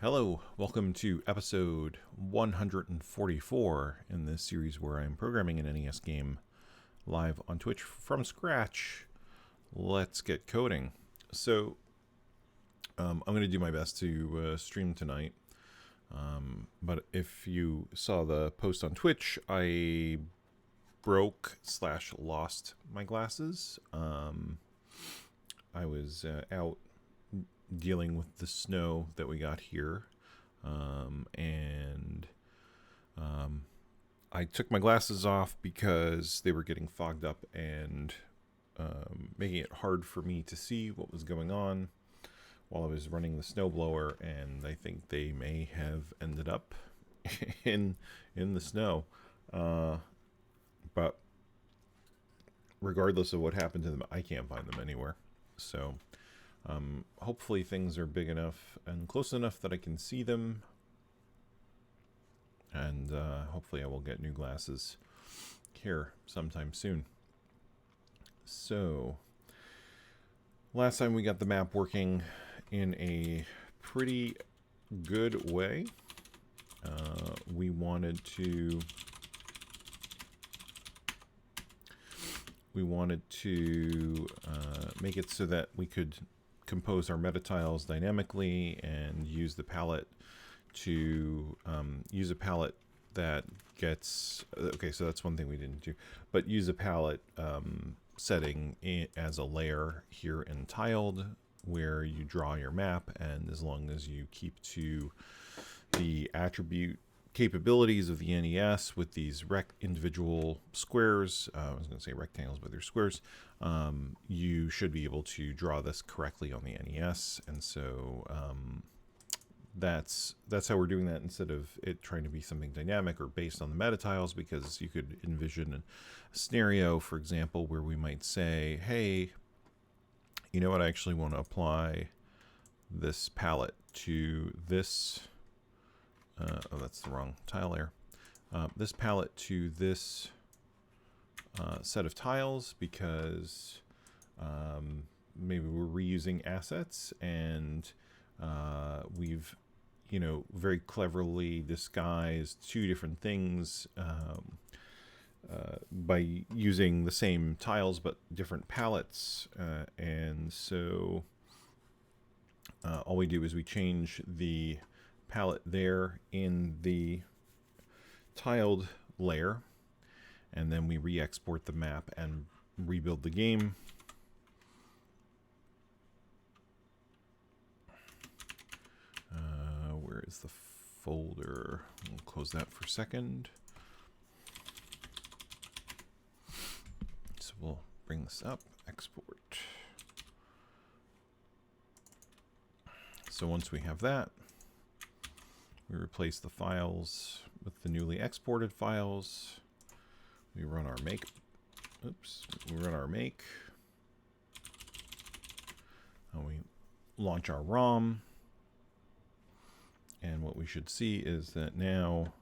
Hello, welcome to episode 144 in this series where I'm programming an NES game live on Twitch from scratch. Let's get coding. So, I'm going to do my best to stream tonight. But if you saw the post on Twitch, I broke/lost my glasses. I was out dealing with the snow that we got here, and I took my glasses off because they were getting fogged up and making it hard for me to see what was going on while I was running the snowblower, and I think they may have ended up in the snow, but regardless of what happened to them, I can't find them anywhere. So hopefully things are big enough and close enough that I can see them, and hopefully I will get new glasses here sometime soon. So last time we got the map working in a pretty good way. We wanted to make it so that we could compose our metatiles dynamically and use the palette to use a palette that gets okay, so that's one thing we didn't do, but use a palette setting as a layer here in tiled, where you draw your map, and as long as you keep to the attribute capabilities of the NES with these individual squares, I was going to say rectangles, but they're squares, you should be able to draw this correctly on the NES. And so that's how we're doing that, instead of it trying to be something dynamic or based on the metatiles, because you could envision a scenario, for example, where we might say, hey, you know what, I actually want to apply this palette to this oh, that's the wrong tile layer. This palette to this set of tiles, because maybe we're reusing assets, and we've, very cleverly disguised two different things by using the same tiles but different palettes, and so all we do is we change the palette there in the tiled layer, and then we re-export the map and rebuild the game. Where is the folder? We'll close that for a second. So we'll bring this up, export. So once we have that, we replace the files with the newly exported files. We run our make. We run our make. And we launch our ROM. And what we should see is that now,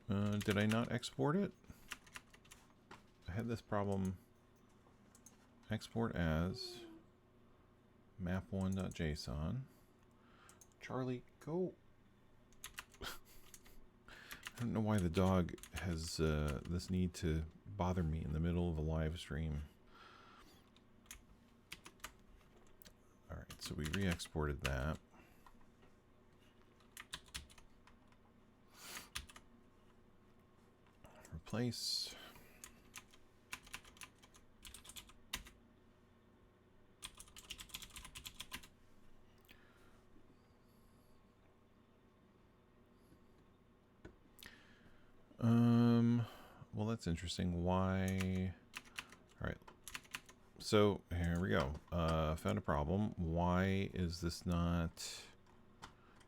did I not export it? I had this problem. Export as map1.json. Charlie, go. I don't know why the dog has this need to bother me in the middle of a live stream. Alright, so we re-exported that. Replace. Well, that's interesting. Why? All right. So here we go. Found a problem. Why is this not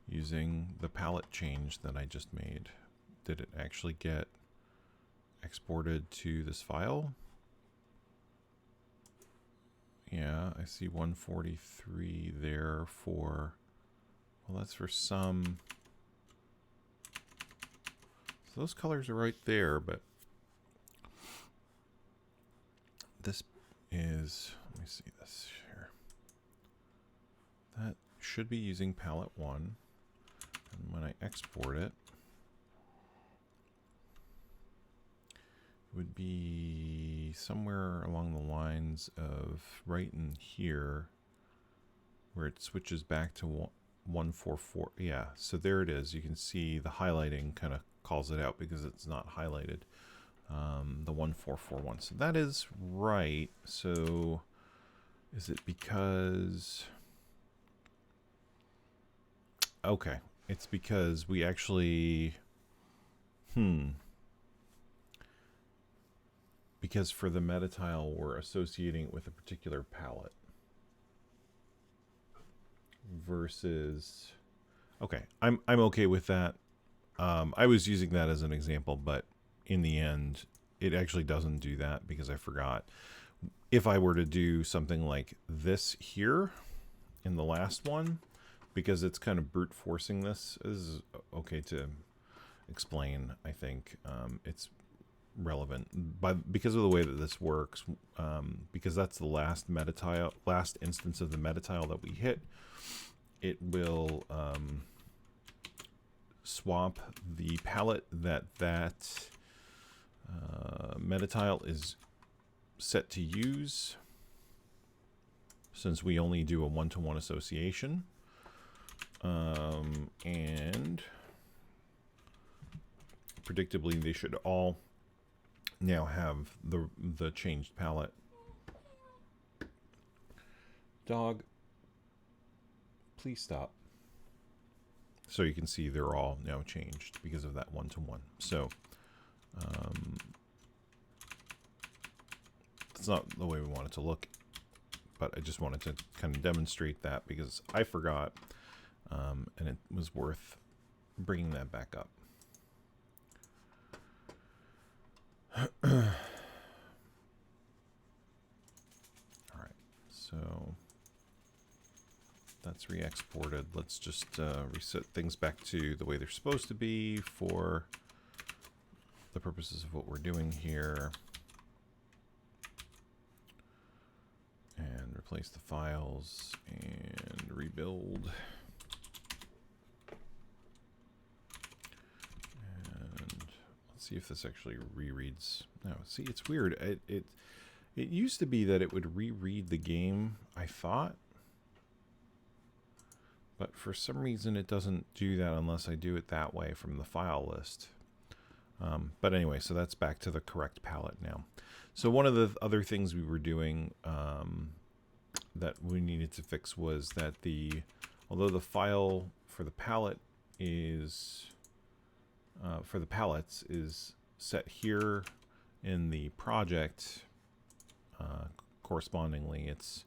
using the palette change that I just made? Did it actually get exported to this file? Yeah, I see 143 there for, well, that's for some. So those colors are right there, but this is, let me see this here. That should be using palette 1. And when I export it, it would be somewhere along the lines of right in here where it switches back to 144. Yeah, so there it is. You can see the highlighting kind of calls it out because it's not highlighted. The 1441. So that is right. So is it because... Okay, it's because we actually... Because for the metatile, we're associating it with a particular palette. Versus... Okay, I'm okay with that. I was using that as an example, but in the end, it actually doesn't do that because I forgot. If I were to do something like this here in the last one, because it's kind of brute forcing this is okay to explain. I think it's relevant because of the way that this works, because that's the last metatile, last instance of the metatile that we hit. It will swap the palette that metatile is set to use, since we only do a one-to-one association. And predictably, they should all now have the changed palette. Dog, please stop. So you can see they're all now changed because of that one-to-one. So it's not the way we want it to look, but I just wanted to kind of demonstrate that because I forgot, and it was worth bringing that back up. All right, so that's re-exported. Let's just reset things back to the way they're supposed to be for the purposes of what we're doing here. And replace the files and rebuild. And let's see if this actually rereads. No, see, it's weird. It used to be that it would reread the game, I thought. But for some reason it doesn't do that unless I do it that way from the file list. But anyway, so that's back to the correct palette now. So one of the other things we were doing that we needed to fix was that although the file for the palette is for the palettes is set here in the project, correspondingly it's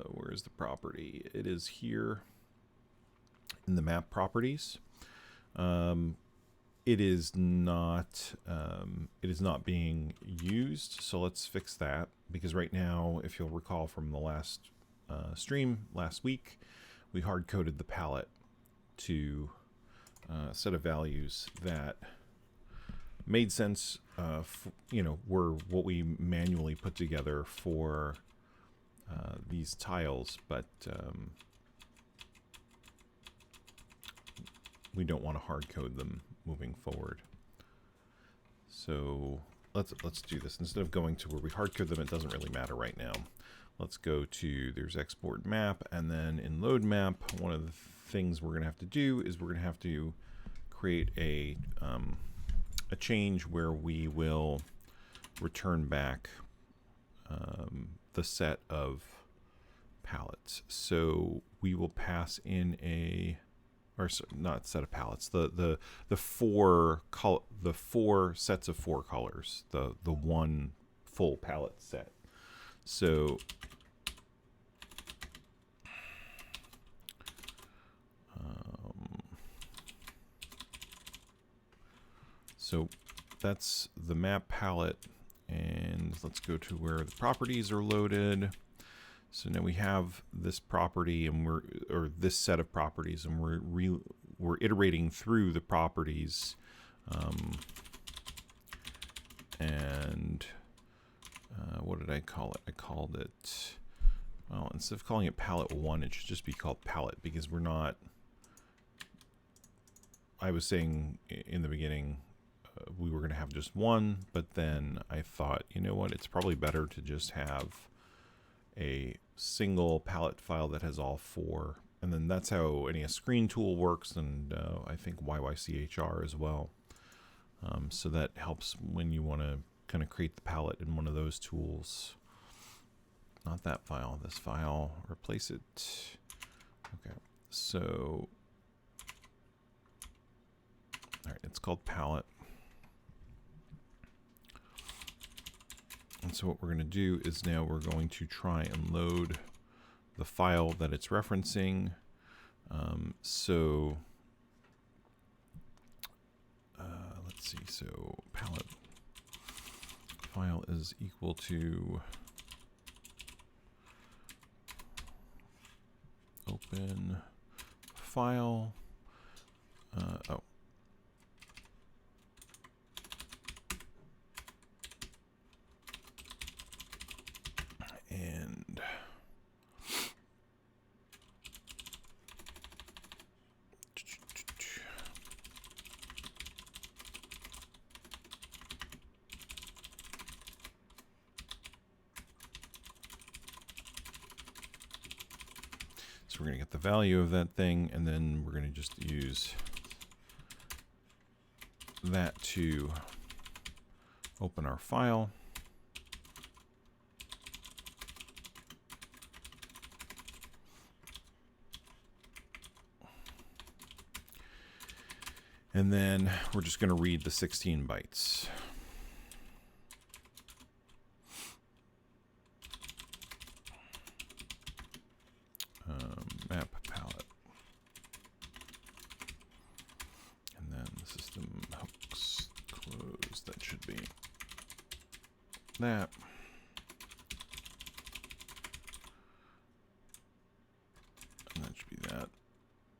where's the property? It is here in the map properties. It is not being used, so let's fix that, because right now, if you'll recall from the last stream last week, we hard-coded the palette to a set of values that made sense, were what we manually put together for these tiles, but we don't want to hard code them moving forward. So let's do this. Instead of going to where we hard code them, it doesn't really matter right now. Let's go to, there's export map, and then in load map, one of the things we're going to have to do is we're going to have to create a change where we will return back the set of palettes. So we will pass in not set of palettes, the four sets of four colors, the one full palette set. So that's the map palette, and let's go to where the properties are loaded. So now we have this property, and this set of properties, and we're iterating through the properties, and what did I call it? I called it, well, instead of calling it palette 1, it should just be called palette, because we're not I was saying in the beginning we were going to have just one, but then I thought, you know what, it's probably better to just have a single palette file that has all four. And then that's how NES Screen Tool works, and I think YYCHR as well. So that helps when you want to kind of create the palette in one of those tools. Not that file, this file, replace it. Okay, so, all right, it's called palette. And so what we're going to do is now we're going to try and load the file that it's referencing. Let's see, so palette file is equal to open file. And so we're going to get the value of that thing, and then we're going to just use that to open our file. And then we're just going to read the 16 bytes. Map palette. And then the system hooks closed. That should be that. And that should be that.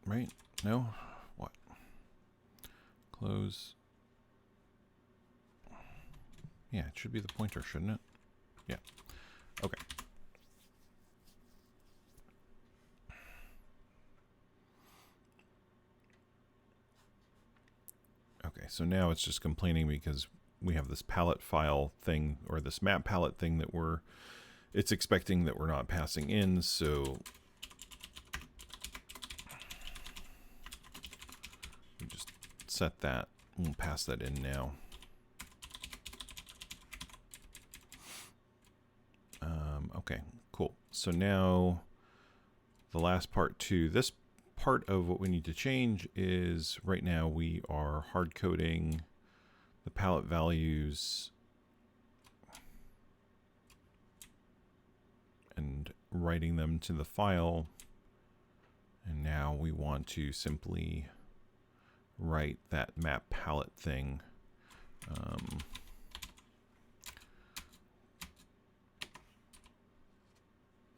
Right? No? What? Close. Yeah, it should be the pointer, shouldn't it? Yeah. Okay. Okay, so now it's just complaining because we have this palette file thing, or this map palette thing that it's expecting that we're not passing in, so we just set that. We'll pass that in now. Okay, cool. So now the last part to this part of what we need to change is right now we are hard coding the palette values and writing them to the file. And now we want to simply write that map palette thing.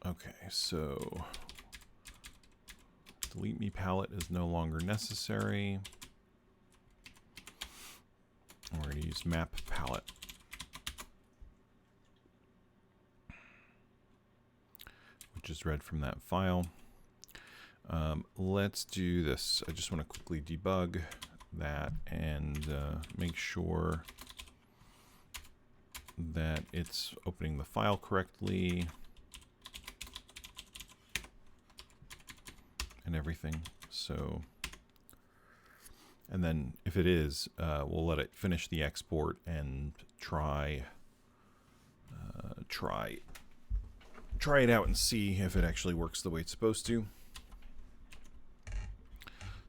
Okay, so delete me palette is no longer necessary. We're going to use map palette. Which is read from that file. Let's do this. I just want to quickly debug that and make sure that it's opening the file correctly. And everything. So, and then if it is, we'll let it finish the export and try it out and see if it actually works the way it's supposed to.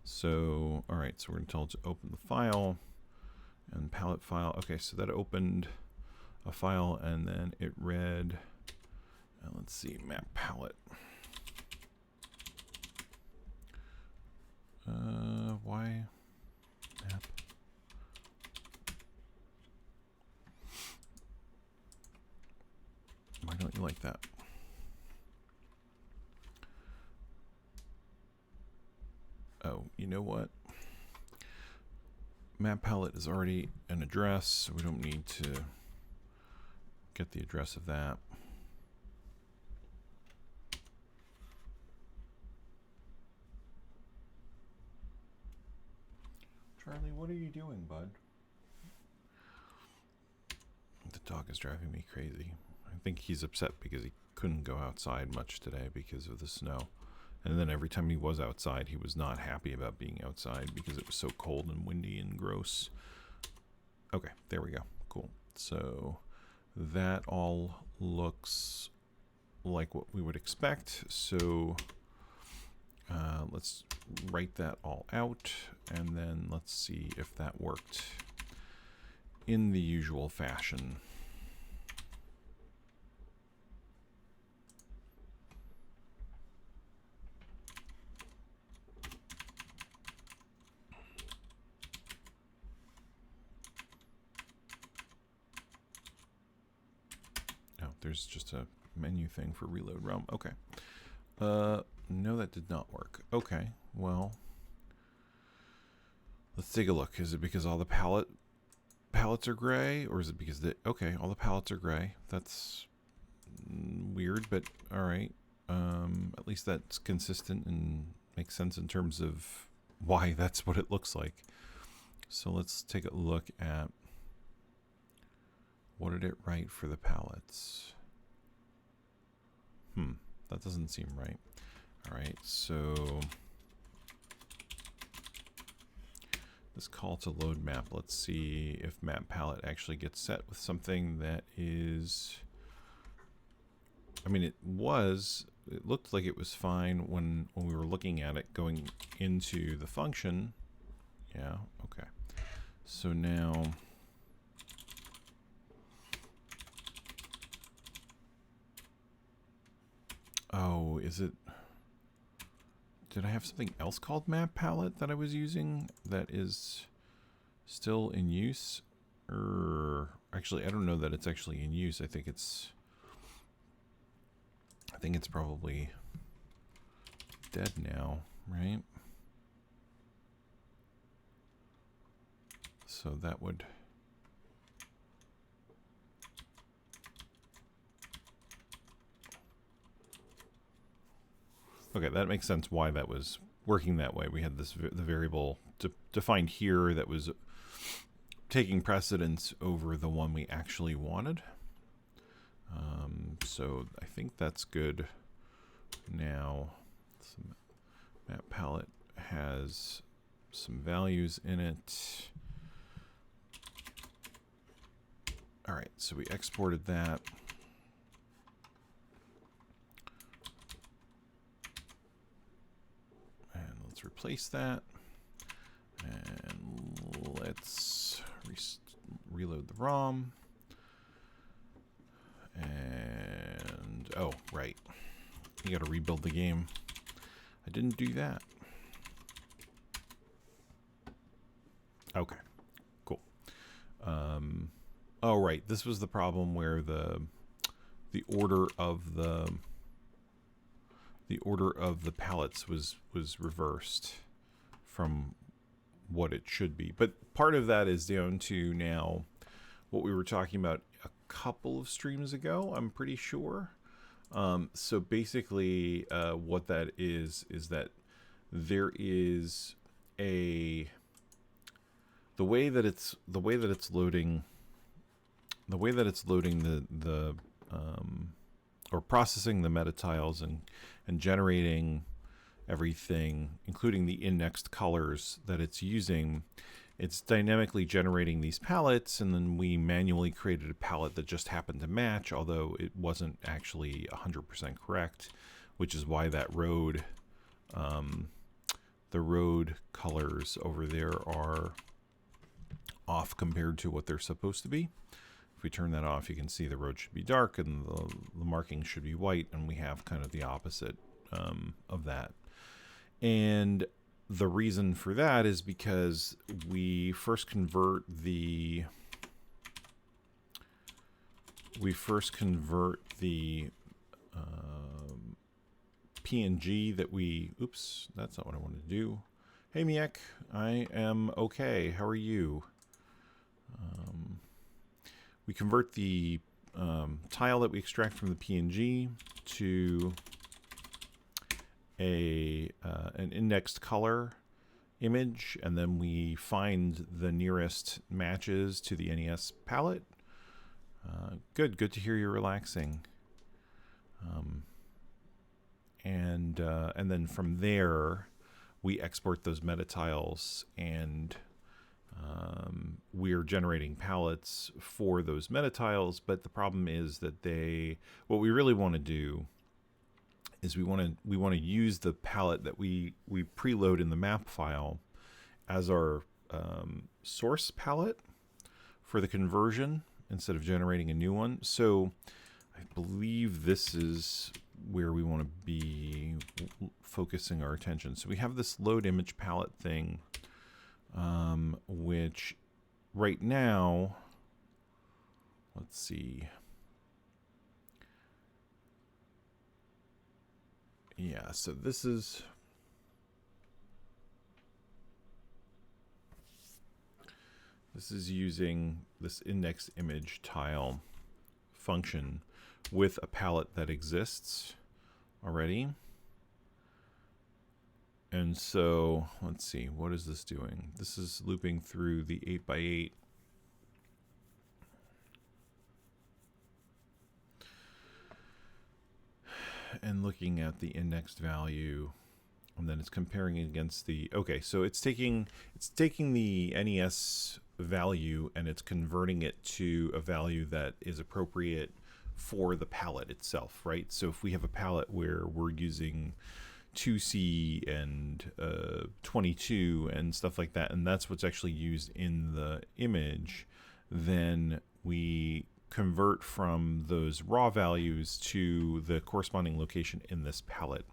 So, all right, so we're going to tell it to open the file and palette file. Okay, so that opened a file and then it read, let's see, map palette. Why map? Why don't you like that? Oh, you know what? Map palette is already an address, so we don't need to get the address of that. Charlie, what are you doing, bud? The dog is driving me crazy. I think he's upset because he couldn't go outside much today because of the snow. And then every time he was outside, he was not happy about being outside because it was so cold and windy and gross. Okay, there we go. Cool. So that all looks like what we would expect. So let's write that all out, and then let's see if that worked in the usual fashion. Oh, there's just a menu thing for reload realm. Okay. No, that did not work. Okay, well, let's take a look. Is it because all the palettes are gray, or is it because okay, all the palettes are gray? That's weird, but all right. At least that's consistent and makes sense in terms of why that's what it looks like. So let's take a look at what did it write for the palettes. That doesn't seem right. All right, so this call to load map, let's see if map palette actually gets set with something that is, I mean, it looked like it was fine when we were looking at it going into the function. Yeah, okay. So now, oh, is it, did I have something else called map palette that I was using that is still in use? Actually, I don't know that it's actually in use. I think it's probably dead now, right? So that would, okay, that makes sense why that was working that way. We had the variable defined here that was taking precedence over the one we actually wanted. So I think that's good. Now, map palette has some values in it. All right, so we exported that. And let's replace that. And let's reload the ROM. And, oh, right. You got to rebuild the game. I didn't do that. Okay, cool. Oh, right. This was the problem where the order of the palettes was reversed from what it should be. But part of that is down to now what we were talking about a couple of streams ago, I'm pretty sure. So basically what that is that there is the way that it's loading the or processing the metatiles and generating everything, including the indexed colors that it's using. It's dynamically generating these palettes, and then we manually created a palette that just happened to match, although it wasn't actually 100% correct, which is why that road, the road colors over there are off compared to what they're supposed to be. If we turn that off, you can see the road should be dark and the markings should be white, and we have kind of the opposite of that. And the reason for that is because we first convert the PNG that we, oops, that's not what I wanted to do. Hey Miek, I am okay. How are you? We convert the tile that we extract from the PNG to an indexed color image, and then we find the nearest matches to the NES palette. Good to hear you're relaxing. And then from there, we export those metatiles, and we're generating palettes for those metatiles. But the problem is that what we really want to do is we want to use the palette that we preload in the map file as our source palette for the conversion instead of generating a new one. So I believe this is where we want to be focusing our attention. So we have this load image palette thing, which right now, let's see. Yeah, so this is using this index image tile function with a palette that exists already. And so let's see, what is this doing? This is looping through the 8x8. And looking at the indexed value, and then it's comparing it against okay, so it's taking the NES value and it's converting it to a value that is appropriate for the palette itself, right? So if we have a palette where we're using 2C and 22 and stuff like that, and that's what's actually used in the image, then we convert from those raw values to the corresponding location in this palette.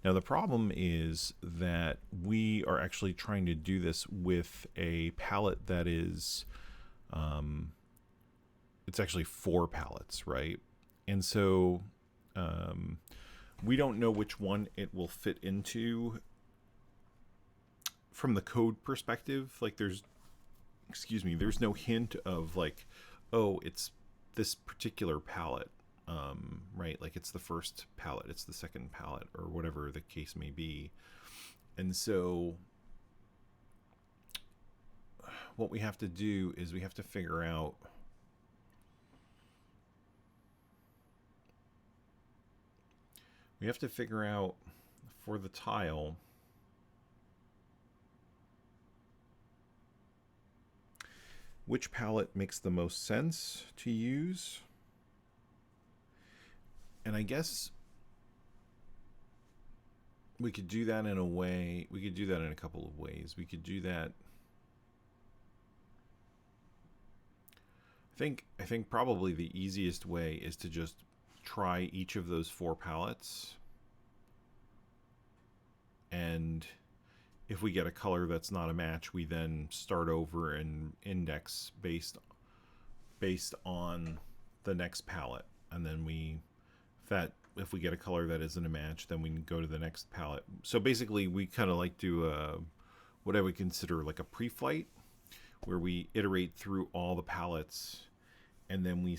Now the problem is that we are actually trying to do this with a palette that is, it's actually 4 palettes, right? And so we don't know which one it will fit into from the code perspective. Like there's no hint of like, oh, it's this particular palette, right? Like it's the first palette, it's the second palette, or whatever the case may be. And so what we have to do is we have to figure out for the tile which palette makes the most sense to use. And I guess we could do that in a couple of ways. We could do that. I think probably the easiest way is to just try each of those 4 palettes, and if we get a color that's not a match, we then start over and index based on the next palette, and then if we get a color that isn't a match, then we can go to the next palette. So basically we kind of like do what I would consider like a pre-flight, where we iterate through all the palettes, and then we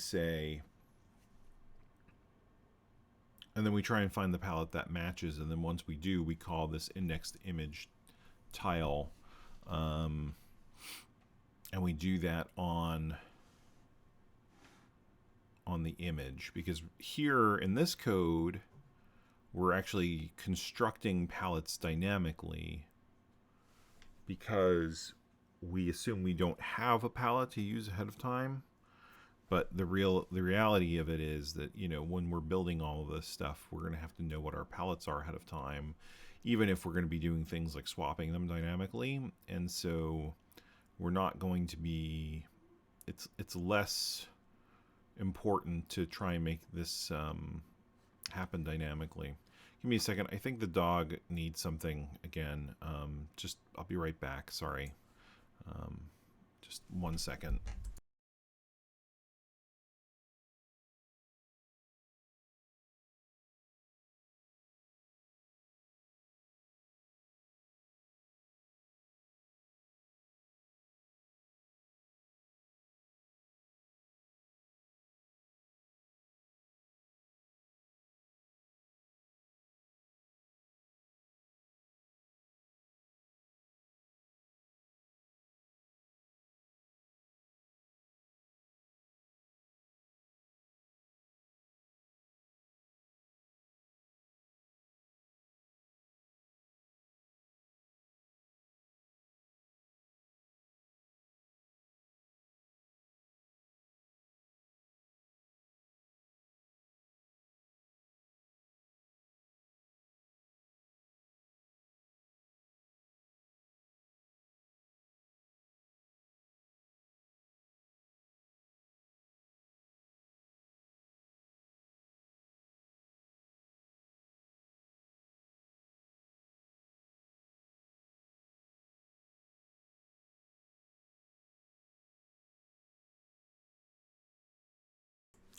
try and find the palette that matches, and then once we do, we call this indexed image tile, and we do that on the image, because here in this code we're actually constructing palettes dynamically, because we assume we don't have a palette to use ahead of time. But the reality of it is that, you know, when we're building all of this stuff, we're going to have to know what our palettes are ahead of time, even if we're going to be doing things like swapping them dynamically. And so we're not going to be, it's less important to try and make this happen dynamically. Give me a second. I think the dog needs something again. I'll be right back. Sorry. Just 1 second.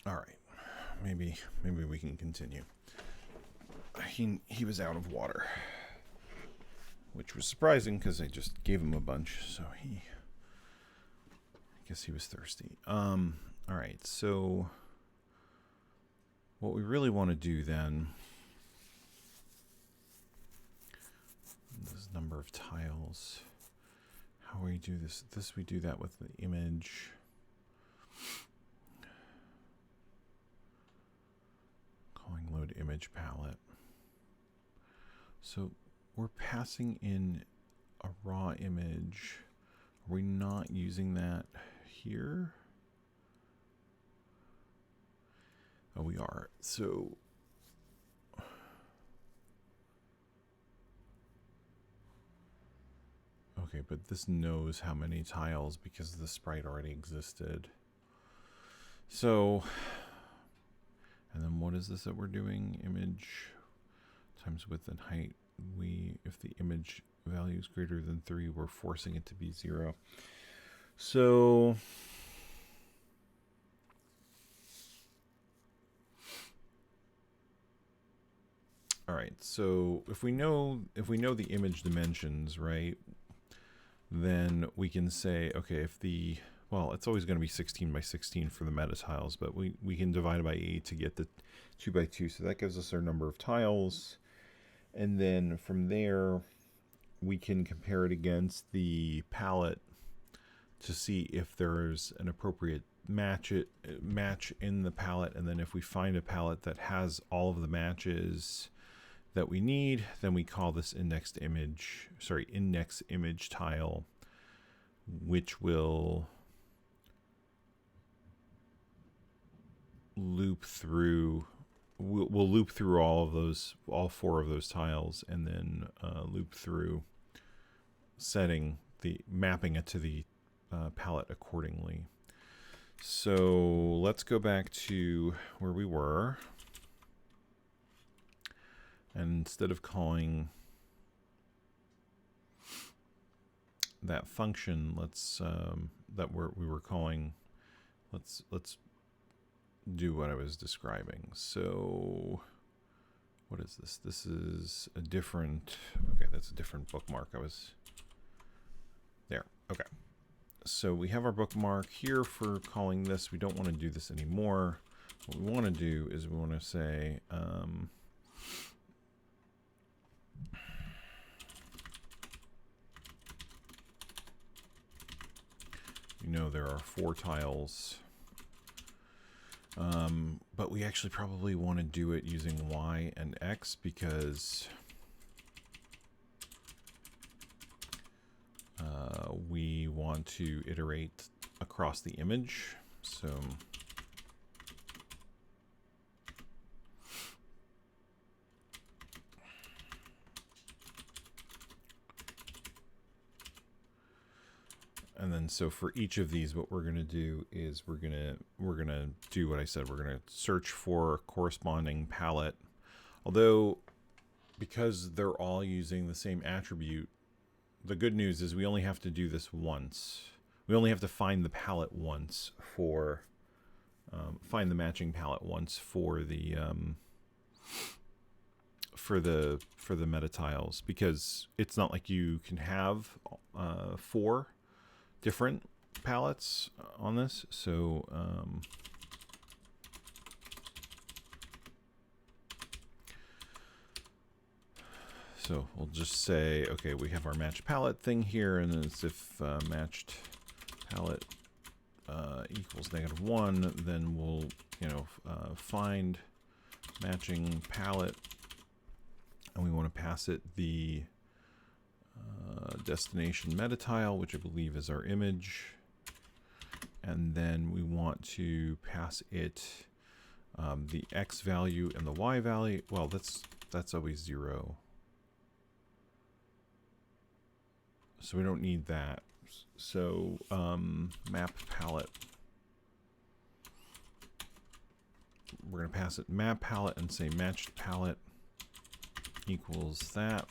All right, maybe we can continue. He was out of water, which was surprising because I just gave him a bunch, so I guess he was thirsty. All right, so what we really want to do then, this number of tiles, how we do this, we do that with the image. Calling load image palette. So we're passing in a raw image. Are we not using that here? Oh, we are. So okay, but this knows how many tiles because the sprite already existed. So, and then what is this that we're doing? Image times width and height. If the image value is greater than 3, we're forcing it to be 0. So all right, so if we know the image dimensions, right, then we can say, okay, if the, well, it's always going to be 16 by 16 for the metatiles, but we can divide it by 8 to get the 2 by 2, so that gives us our number of tiles. And then from there, we can compare it against the palette to see if there's an appropriate match in the palette. And then if we find a palette that has all of the matches that we need, then we call this index image tile, which will loop through. We'll loop through all 4 of those tiles, and then loop through mapping it to the palette accordingly. So let's go back to where we were, and instead of calling that function, let's we were calling, let's do what I was describing. So what is this? This is a different, okay, that's a different bookmark. I was there. Okay. So we have our bookmark here for calling this. We don't want to do this anymore. What we want to do is we want to say, there are 4 tiles. But we actually probably want to do it using Y and X because we want to iterate across the image. So and then so for each of these, what we're going to do is we're going to do what I said. We're going to search for corresponding palette. Although, because they're all using the same attribute, the good news is we only have to do this once. We only have to find the palette once for find the matching palette once for the metatiles, because it's not like you can have 4 different palettes on this. So so we'll just say, okay, we have our match palette thing here, and it's if matched palette equals -1, then we'll find matching palette, and we want to pass it the destination metatile, which I believe is our image, and then we want to pass it the X value and the Y value. Well, that's always 0, so we don't need that. So map palette, we're going to pass it map palette and say matched palette equals that.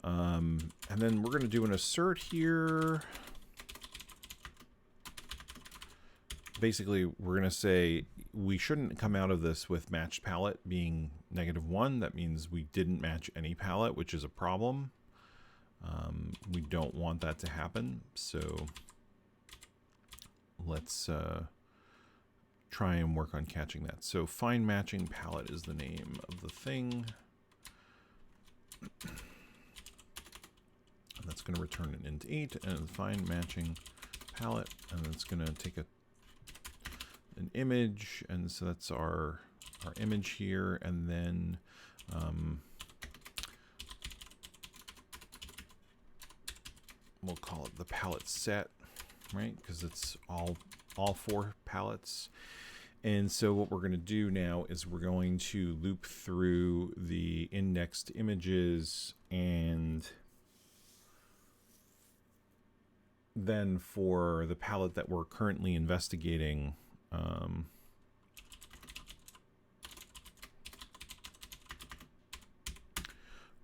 And then we're going to do an assert here. basically we're going to say we shouldn't come out of this with matched palette being -1. That means we didn't match any palette, which is a problem. We don't want that to happen. So let's try and work on catching that. So find matching palette is the name of the thing. And that's going to return an int 8 and find matching palette, and it's going to take an image, and so that's our image here, and then we'll call it the palette set, right? Because it's all 4 palettes. And so what we're going to do now is we're going to loop through the indexed images, and then for the palette that we're currently investigating,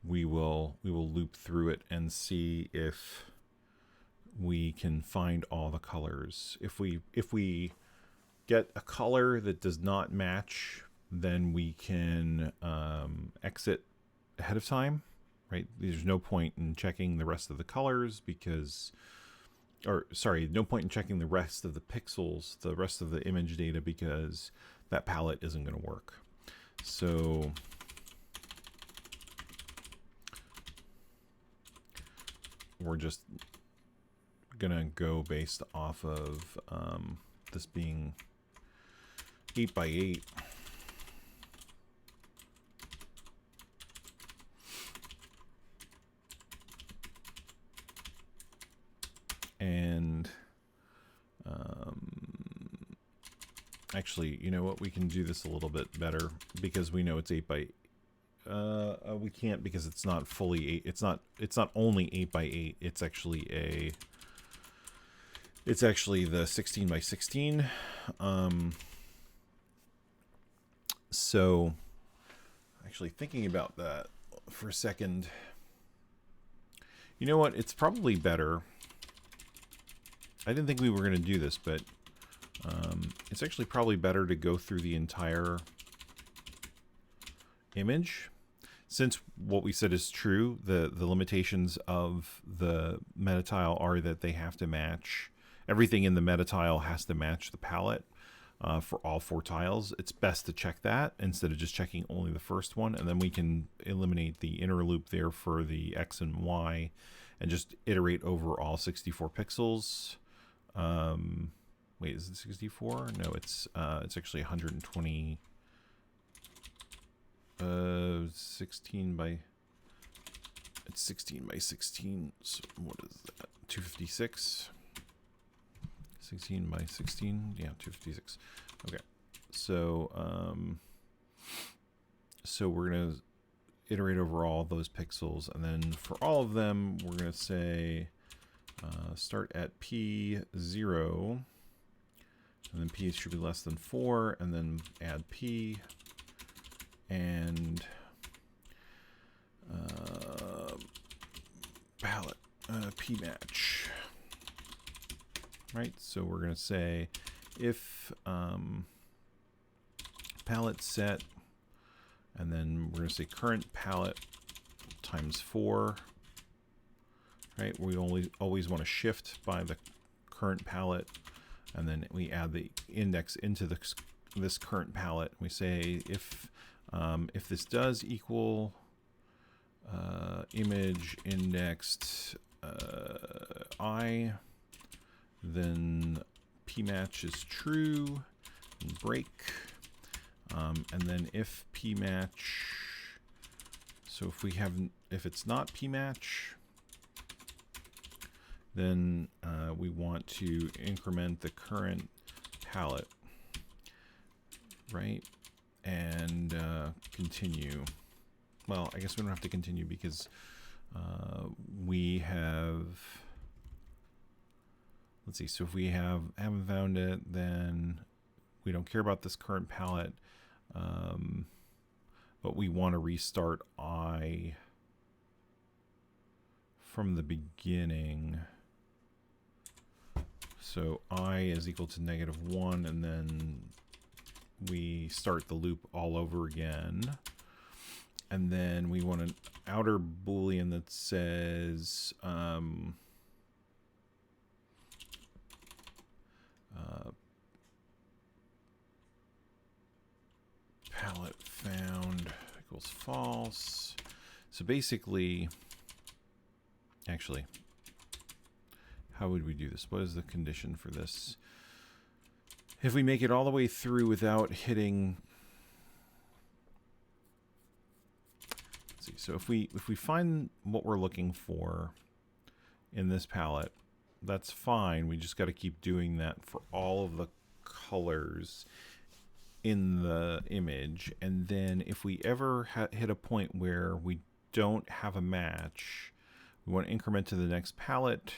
we will loop through it and see if we can find all the colors. If we get a color that does not match, then we can exit ahead of time, right? There's no point in checking the rest of the colors because, or sorry, no point in checking the rest of the pixels, the rest of the image data, because that palette isn't going to work. So we're just gonna go based off of this being 8 by 8. And actually, you know what? We can do this a little bit better because we know it's 8 by. We can't because it's not fully 8. It's not only 8 by 8. It's actually the 16 by 16. So actually thinking about that for a second, you know what? It's probably better. I didn't think we were going to do this, but it's actually probably better to go through the entire image. Since what we said is true, the limitations of the metatile are that they have to match, everything in the metatile has to match the palette for all 4 tiles. It's best to check that instead of just checking only the first one, and then we can eliminate the inner loop there for the X and Y and just iterate over all 64 pixels. Wait, is it 64? No, it's actually 120. 16 by, it's 16 by 16, so what is that, 256, 16 by 16, yeah, 256. Okay, so so we're gonna iterate over all those pixels, and then for all of them we're gonna say start at P0, and then P should be less than 4, and then add P, and palette P match, right? So we're going to say if palette set, and then we're going to say current palette times 4, right? We always want to shift by the current palette, and then we add the index into this current palette. We say if this does equal image indexed I, then pmatch is true, and break. And then if pmatch, so if it's not pmatch, then we want to increment the current palette, right? And continue. Well, I guess we don't have to continue because we have, let's see, so if we haven't found it, then we don't care about this current palette, but we want to restart I from the beginning. So I is equal to -1, and then we start the loop all over again. And then we want an outer Boolean that says palette found equals false. So basically, actually, how would we do this? What is the condition for this? If we make it all the way through without hitting, let's see. So if we find what we're looking for in this palette, that's fine. We just got to keep doing that for all of the colors in the image. And then if we ever hit a point where we don't have a match, we want to increment to the next palette.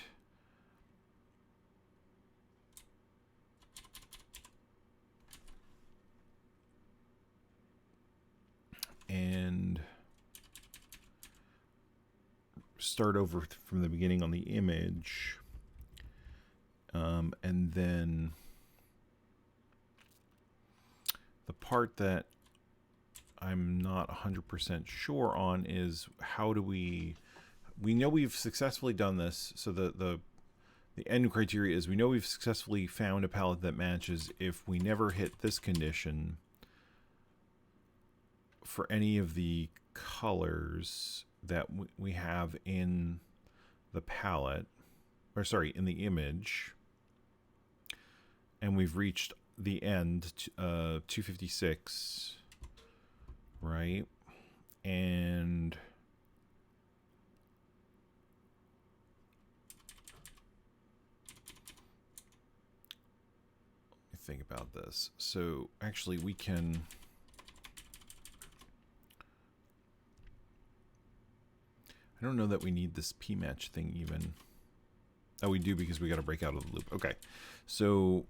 And start over from the beginning on the image. And then the part that I'm not 100% sure on is how do we know we've successfully done this. So the end criteria is we know we've successfully found a palette that matches if we never hit this condition for any of the colors that we have in the palette, or sorry, in the image, and we've reached the end, 256, right? And let me think about this. So actually we can, I don't know that we need this p-match thing even. Oh, we do, because we got to break out of the loop. Okay, so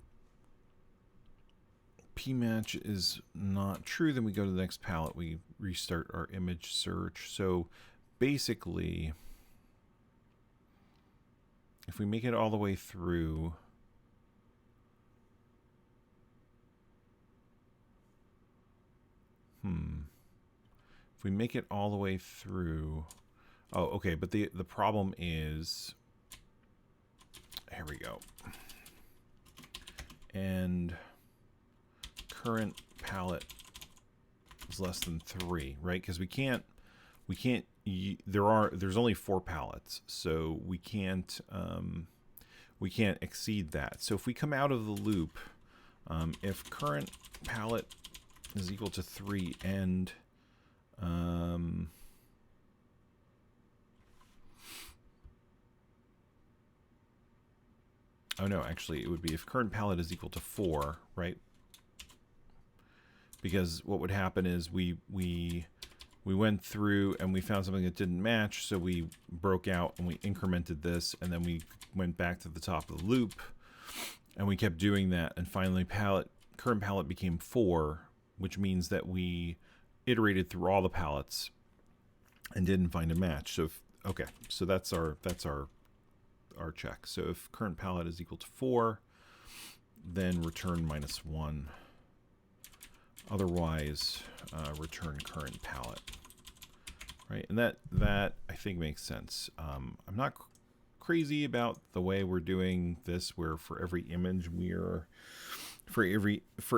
p-match is not true. Then we go to the next palette. We restart our image search. So basically, if we make it all the way through, if we make it all the way through, oh, okay, but the problem is, here we go, and current palette is less than 3, right? Because there's only 4 palettes, so we can't exceed that. So if we come out of the loop, if current palette is equal to 3 and oh no, actually it would be if current palette is equal to 4, right? Because what would happen is we went through and we found something that didn't match, so we broke out and we incremented this, and then we went back to the top of the loop, and we kept doing that, and finally current palette became 4, which means that we iterated through all the palettes and didn't find a match. So okay, so that's our check. So if current palette is equal to 4, then return -1. Otherwise, return current palette. Right, and that I think makes sense. I'm not crazy about the way we're doing this, where for every image for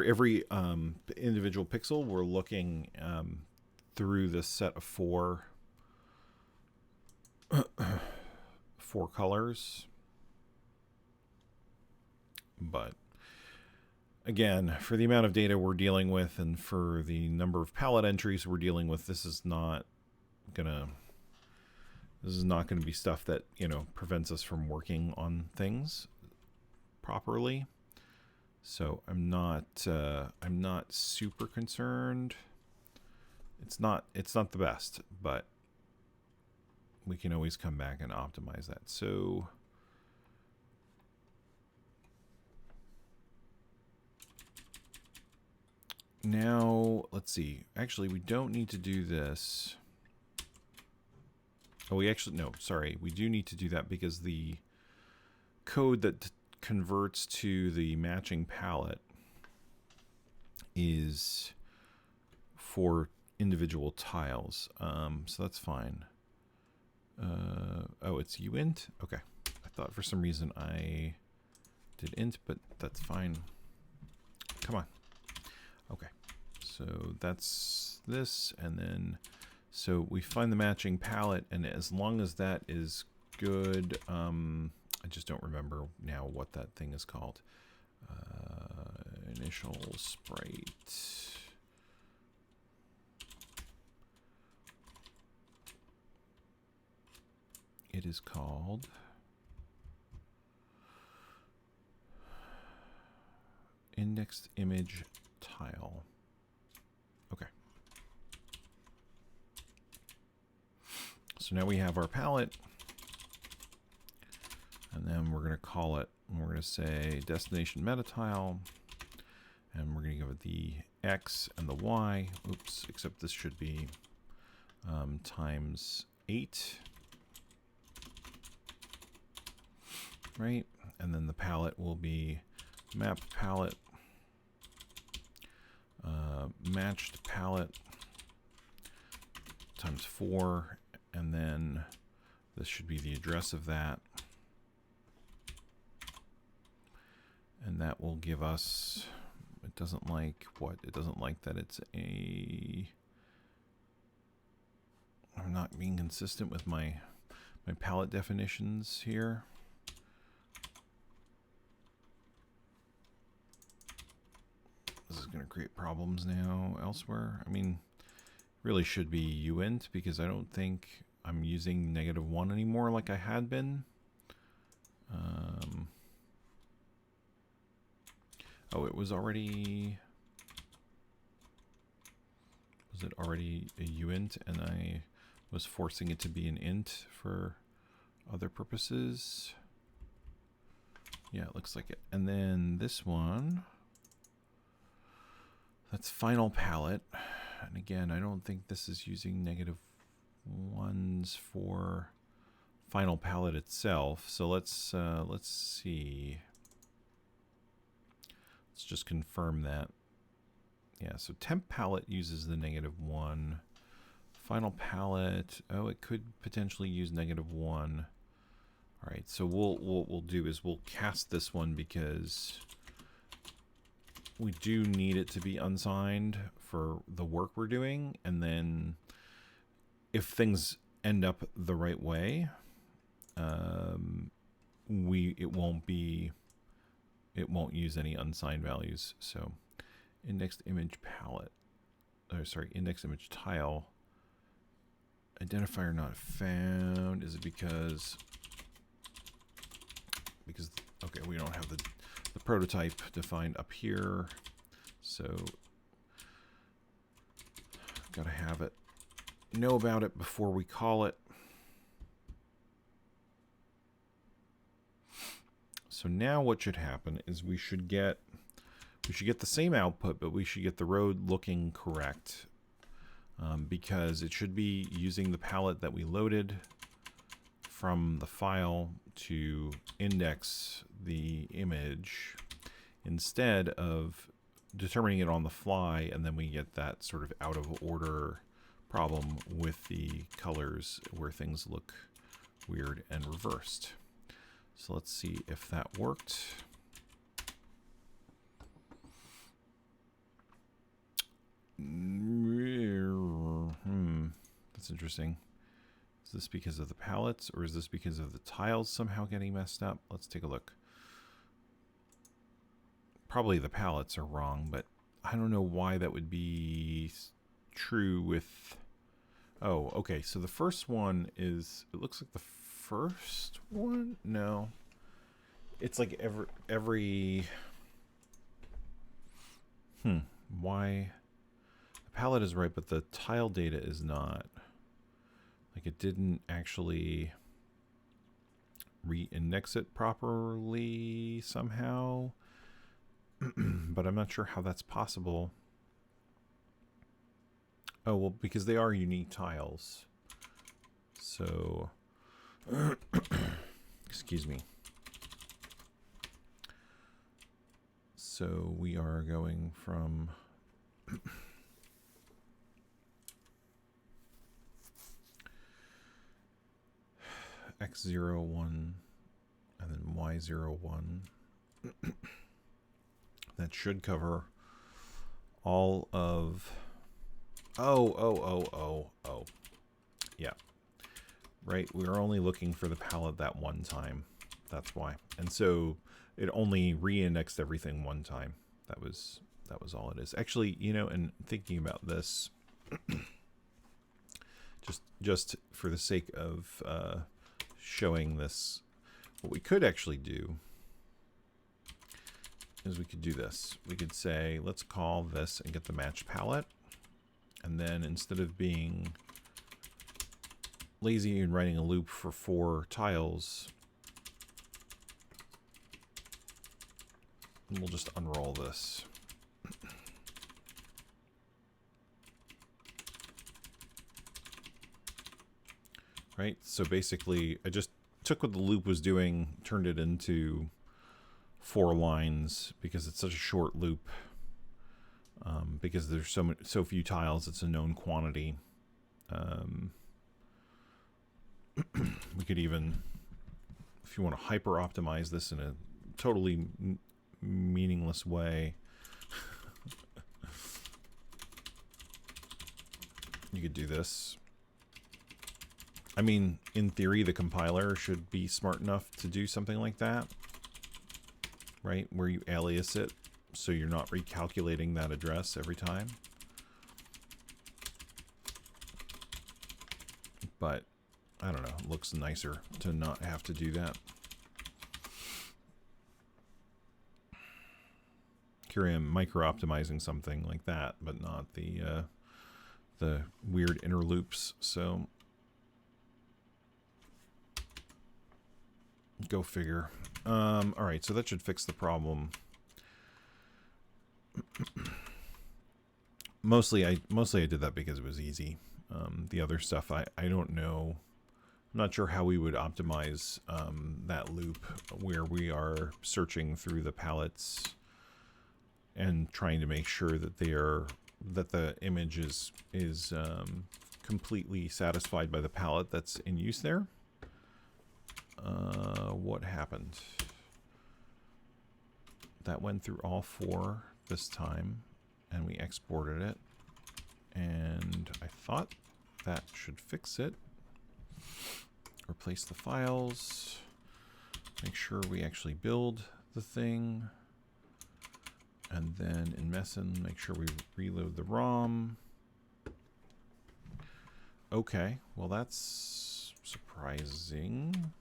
every individual pixel we're looking through this set of 4 colors. But again, for the amount of data we're dealing with and for the number of palette entries we're dealing with, this is not gonna be stuff that, prevents us from working on things properly. So I'm not super concerned. It's not the best, but we can always come back and optimize that. So now let's see. Actually, we don't need to do this. Oh, we do need to do that, because the code that converts to the matching palette is for individual tiles. So that's fine. Oh, it's uint? Okay. I thought for some reason I did int, but that's fine. Come on. Okay. So that's this, and then so we find the matching palette, and as long as that is good, I just don't remember now what that thing is called. Initial sprite. It is called indexed image tile. Okay. So now we have our palette, and then we're going to call it, and we're going to say destination metatile, and we're going to give it the X and the Y. Oops, except this should be times 8. Right? And then the palette will be map palette, matched palette times 4, and then this should be the address of that. And that will give us, it doesn't like what? It doesn't like that it's a, I'm not being consistent with my palette definitions here. This is going to create problems now elsewhere. I mean, really should be uint, because I don't think I'm using -1 anymore like I had been. Oh, it was already... Was it already a uint, and I was forcing it to be an int for other purposes? Yeah, it looks like it. And then this one... That's final palette, and again, I don't think this is using -1s for final palette itself. So let's see. Let's just confirm that. Yeah, so temp palette uses the -1. Final palette, oh, it could potentially use -1. All right, so what we'll do is we'll cast this one because we do need it to be unsigned for the work we're doing, and then if things end up the right way, it won't use any unsigned values. So indexed image palette, or sorry, indexed image tile, identifier not found. Is it because okay, we don't have the prototype defined up here, so gotta have it, know about it before we call it. So now what should happen is we should get the same output, but we should get the road looking correct, because it should be using the palette that we loaded from the file to index the image instead of determining it on the fly, and then we get that sort of out of order problem with the colors where things look weird and reversed. So let's see if that worked. That's interesting. Is this because of the palettes, or is this because of the tiles somehow getting messed up? Let's take a look. Probably the palettes are wrong, but I don't know why that would be true with... Oh, okay, so the first one is... It looks like the first one? No. It's like every... Why? The palette is right, but the tile data is not. Like, it didn't actually re-index it properly somehow. But I'm not sure how that's possible. Oh, well, because they are unique tiles. So, excuse me. So we are going from x0, 1, and then y0, 1. That should cover all of... Oh. Yeah. Right, we were only looking for the palette that one time. That's why. And so it only re-indexed everything one time. That was all it is. Actually, you know, and thinking about this, just for the sake of showing this, what we could actually do is we could do this. We could say, let's call this and get the match palette. And then instead of being lazy and writing a loop for 4 tiles, we'll just unroll this. Right? So basically, I just took what the loop was doing, turned it into 4 lines because it's such a short loop. Because there's so few tiles, it's a known quantity. We could even, if you want to hyper optimize this in a totally meaningless way, you could do this. I mean, in theory, the compiler should be smart enough to do something like that, right? Where you alias it so you're not recalculating that address every time. But I don't know, it looks nicer to not have to do that. Here I am micro-optimizing something like that, but not the weird inner loops. So go figure. All right, so that should fix the problem. Mostly I did that because it was easy. The other stuff I don't know. I'm not sure how we would optimize that loop where we are searching through the palettes and trying to make sure that the image is completely satisfied by the palette that's in use there. What happened? That went through all 4 this time, and we exported it, and I thought that should fix it. Replace the files, make sure we actually build the thing, and then in Messen, make sure we reload the ROM. Okay, well that's surprising.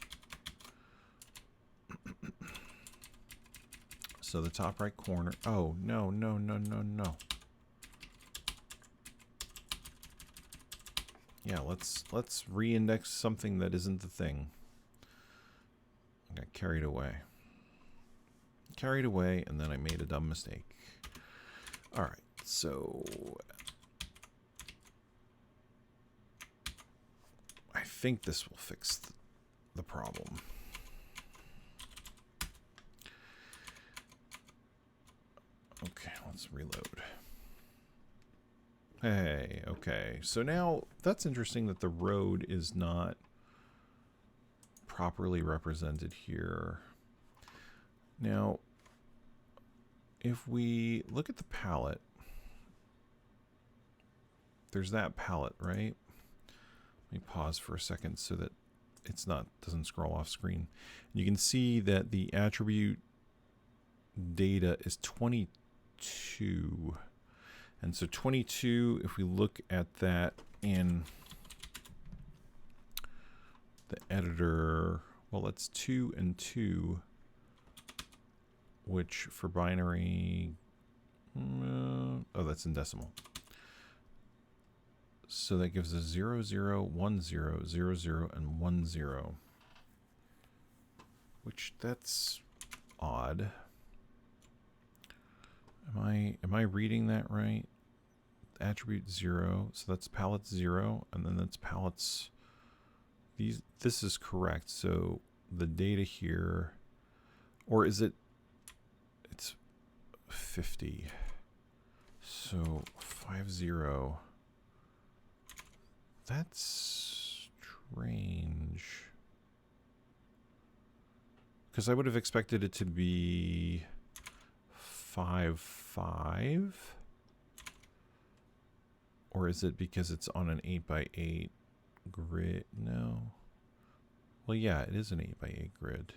So the top right corner, oh, no. Yeah, let's re-index something that isn't the thing. I got carried away. And then I made a dumb mistake. All right, so I think this will fix the problem. Okay, let's reload. Hey, okay. So now that's interesting that the road is not properly represented here. Now, if we look at the palette, there's that palette, right? Let me pause for a second so that doesn't scroll off screen. You can see that the attribute data is 22. And so 22, if we look at that in the editor, well, that's 2 and 2, which for binary, oh, that's in decimal. So that gives us 0, 0, 1, 0, 0, 0, and 1, 0, which that's odd. Am I reading that right? Attribute 0, so that's palette 0, and then that's palettes. This is correct. So the data here, or is it? 50. So 50. That's strange. Because I would have expected it to be 5. Or is it because it's on an 8x8 grid? No. Well, yeah, it is an 8x8 grid.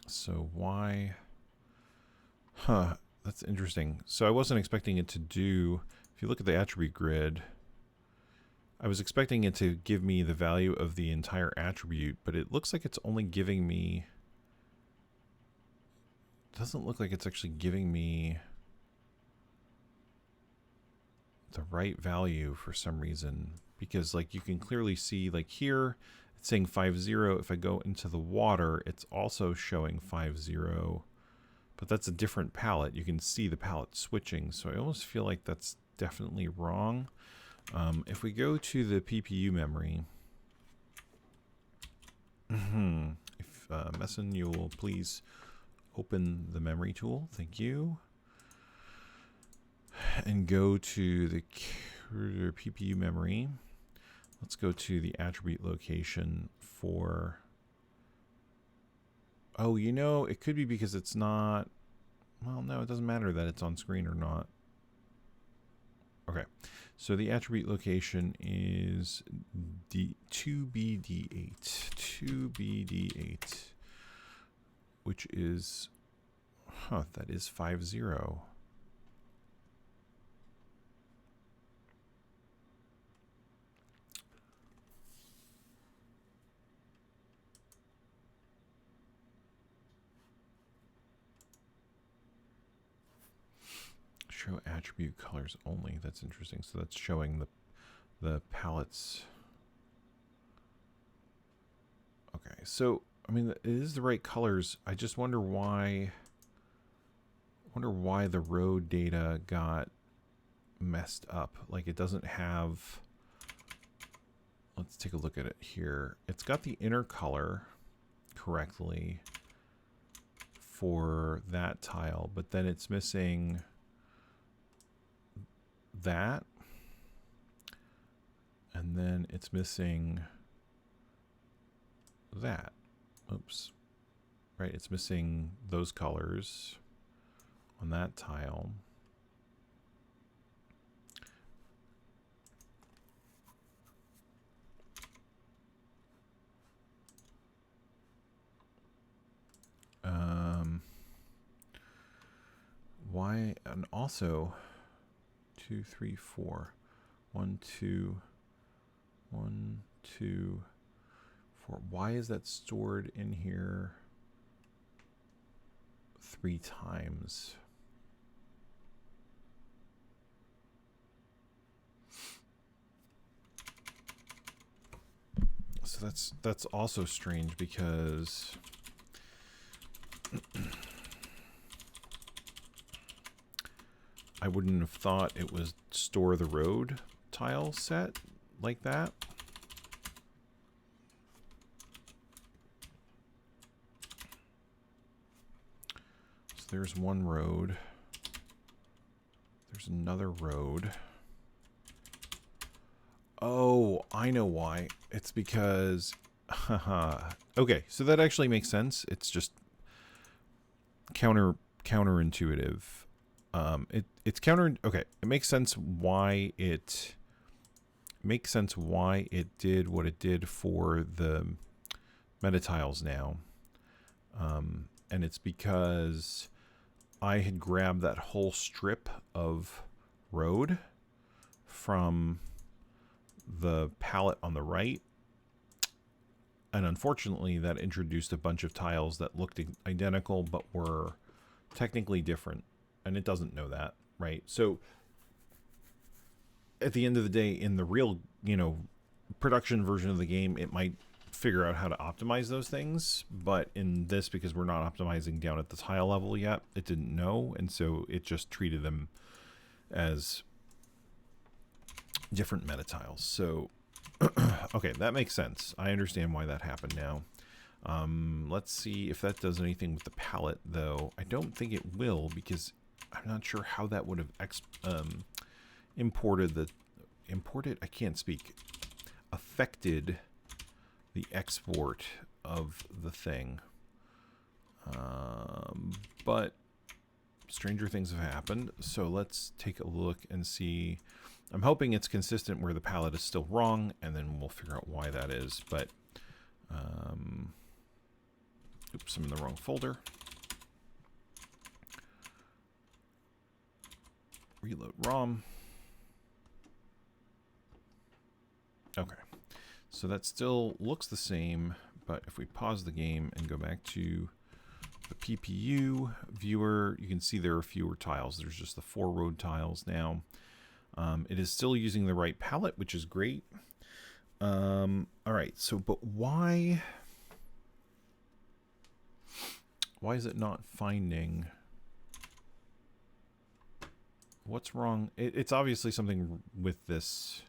So why? Huh, that's interesting. So I wasn't expecting it to do, if you look at the attribute grid, I was expecting it to give me the value of the entire attribute, but it looks like it's only giving me, doesn't look like it's actually giving me the right value for some reason. Because like you can clearly see like here, it's saying 50. If I go into the water, it's also showing 50. But that's a different palette. You can see the palette switching. So I almost feel like that's definitely wrong. If we go to the PPU memory, if Messin, you will please open the memory tool. Thank you. And go to the PPU memory. Let's go to the attribute location for... Oh, you know, it could be because it's not... Well, no, it doesn't matter that it's on screen or not. Okay, so the attribute location is 2BD8. 2BD8. Which is... Huh, that is 50. Show attribute colors only. That's interesting. So that's showing the palettes. Okay, so I mean it is the right colors. I just wonder why the road data got messed up. Like it doesn't have, let's take a look at it here. It's got the inner color correctly for that tile, but then it's missing that, and then it's missing that. Oops. Right, it's missing those colors on that tile. Why? And also 2, 3, 4. 1, 2, 1, 2, 4. Why is that stored in here 3 times? So that's also strange because I wouldn't have thought it was store the road tile set like that. So there's one road. There's another road. Oh, I know why. It's because... Okay, so that actually makes sense. It's just counterintuitive. It's counter. Okay, it makes sense why it did what it did for the metatiles now, and it's because I had grabbed that whole strip of road from the palette on the right, and unfortunately that introduced a bunch of tiles that looked identical but were technically different. And it doesn't know that, right? So at the end of the day, in the real, production version of the game, it might figure out how to optimize those things. But in this, because we're not optimizing down at the tile level yet, it didn't know. And so it just treated them as different metatiles. So Okay, that makes sense. I understand why that happened now. Let's see if that does anything with the palette, though. I don't think it will, because I'm not sure how that would have I can't speak. Affected the export of the thing. But stranger things have happened, so let's take a look and see. I'm hoping it's consistent where the palette is still wrong, and then we'll figure out why that is. But oops, I'm in the wrong folder. Reload ROM. Okay, so that still looks the same, but if we pause the game and go back to the PPU viewer, you can see there are fewer tiles. There's just the 4 road tiles now. It is still using the right palette, which is great. All right, so but why is it not finding? What's wrong? It's obviously something with this.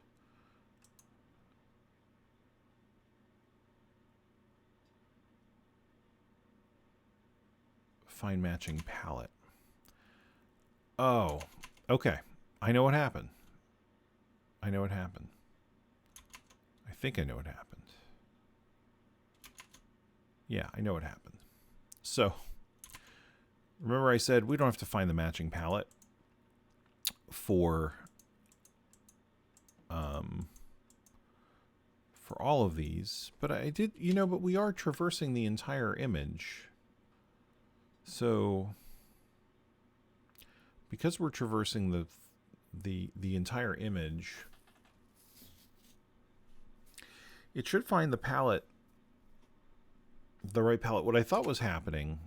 Find matching palette. Oh, okay. I know what happened. I know what happened. I think I know what happened. Yeah, I know what happened. So, remember I said we don't have to find the matching palette for all of these, but I did, but we are traversing the entire image. So, because we're traversing the entire image, it should find the palette, the right palette. What I thought was happening,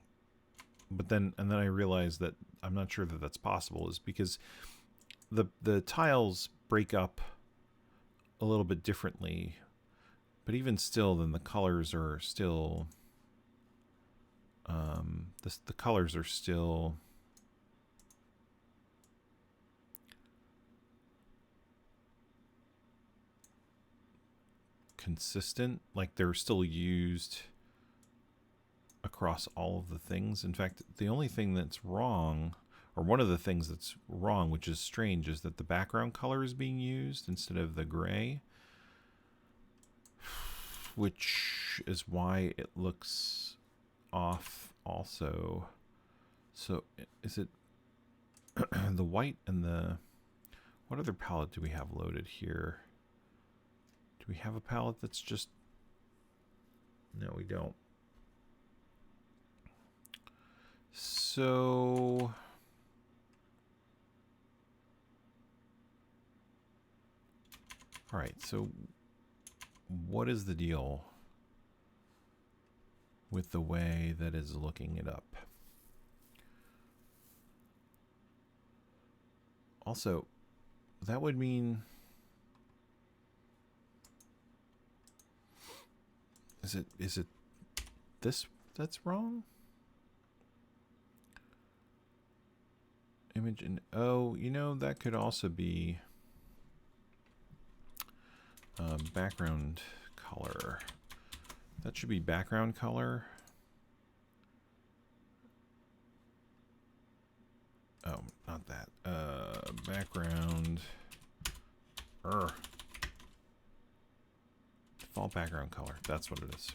but then I realized that I'm not sure that that's possible, is because the tiles break up a little bit differently, but even still, then the colors are still the colors are still consistent, like they're still used across all of the things. In fact, the only thing that's wrong, or one of the things that's wrong, which is strange, is that the background color is being used instead of the gray, which is why it looks off also. So is it the white and the, what other palette do we have loaded here? Do we have a palette that's just, no, we don't. So all right, so what is the deal with the way that is looking it up? Also, that would mean, is it this that's wrong? Image and, oh, that could also be background color. That should be background color. Oh, not that. Background. Default background color. That's what it is.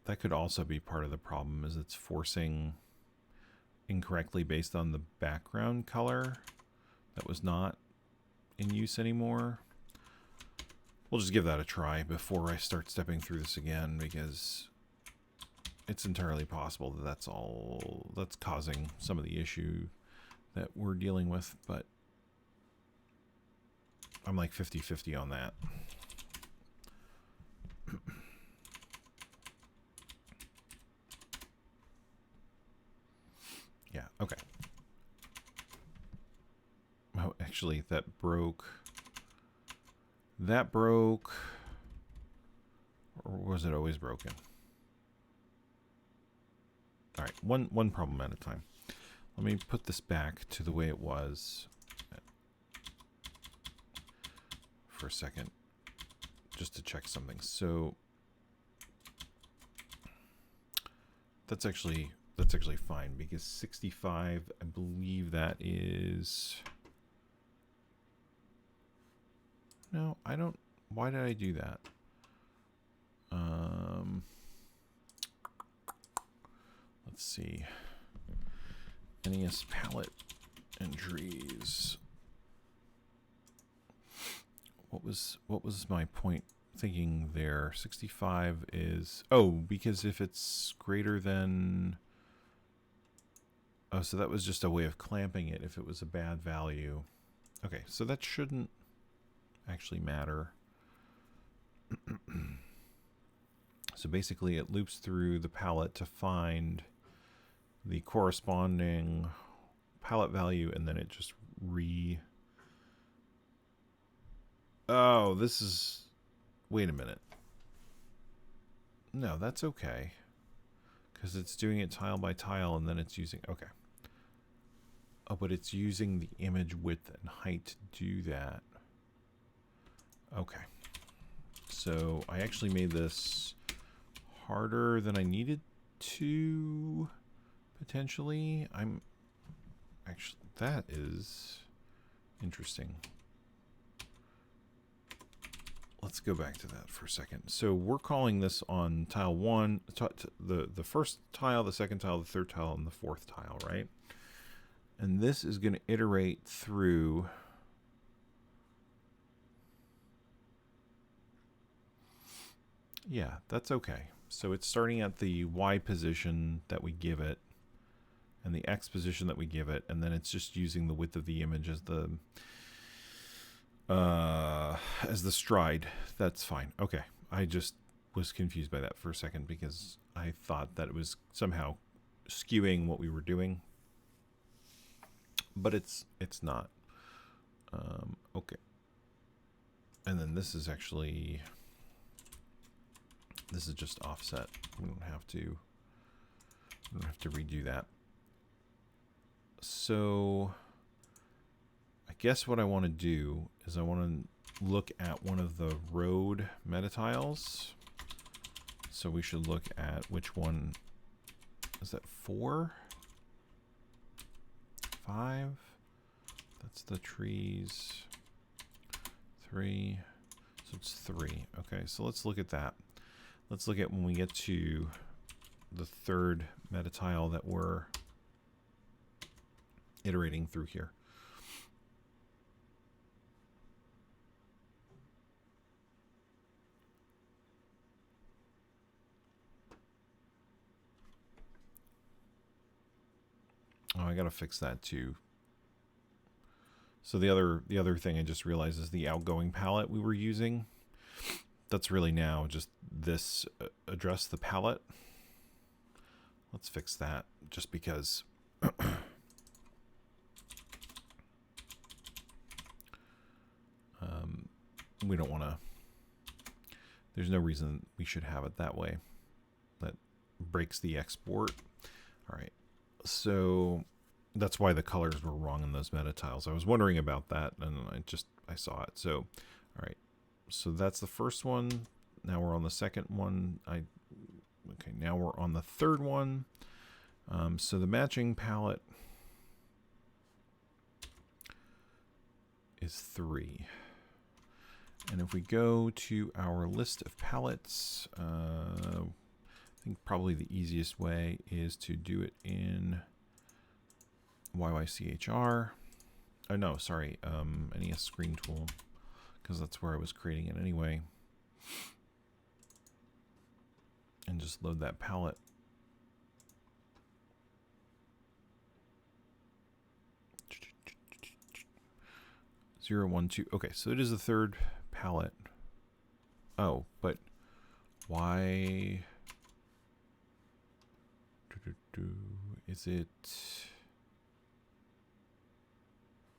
That could also be part of the problem, is it's forcing incorrectly based on the background color that was not in use anymore. We'll just give that a try before I start stepping through this again, because it's entirely possible that that's causing some of the issue that we're dealing with, but I'm like 50-50 on that. Yeah, okay. Oh, actually, that broke. That broke. Or was it always broken? All right, one problem at a time. Let me put this back to the way it was for a second. just to check something. So that's actually fine, because 65, I believe that is... No, I don't... Why did I do that? Let's see. NES palette entries. What was my point thinking there? 65 is... Oh, because if it's greater than... Oh, so that was just a way of clamping it if it was a bad value. Okay, so that shouldn't actually matter. So basically it loops through the palette to find the corresponding palette value, and then it just Oh, this is... Wait a minute. No, that's okay. Because it's doing it tile by tile, and then it's using... Okay. Oh, but it's using the image width and height to do that. Okay. So I actually made this harder than I needed to, potentially. I'm actually... That is interesting. Let's go back to that for a second. So we're calling this on tile 1, the first tile, the second tile, the third tile, and the fourth tile, right? And this is going to iterate through... Yeah, that's okay. So it's starting at the Y position that we give it, and the X position that we give it, and then it's just using the width of the image as the stride. That's fine. Okay. I just was confused by that for a second because I thought that it was somehow skewing what we were doing, but it's not. Okay. And then this is actually... This is just offset. We don't have to redo that. So I guess what I want to do is I want to look at one of the road metatiles. So we should look at which one is that, 4? 5? That's the trees. 3. So it's 3. Okay, so let's look at that. Let's look at when we get to the third metatile that we're iterating through here. Oh, I gotta fix that too. So the other thing I just realized is the outgoing palette we were using. That's really now just this address the palette. Let's fix that just because we don't want to... There's no reason we should have it that way. That breaks the export. All right. So that's why the colors were wrong in those metatiles. I was wondering about that, and I saw it. So, all right. So that's the first one. Now we're on the second one. Okay, now we're on the third one. So the matching palette is 3. And if we go to our list of palettes, I think probably the easiest way is to do it in YYCHR. Oh no, sorry, NES Screen Tool, because that's where I was creating it anyway. And just load that palette. Zero, 1, 2. Okay, so it is the third palette. Oh, but why is it...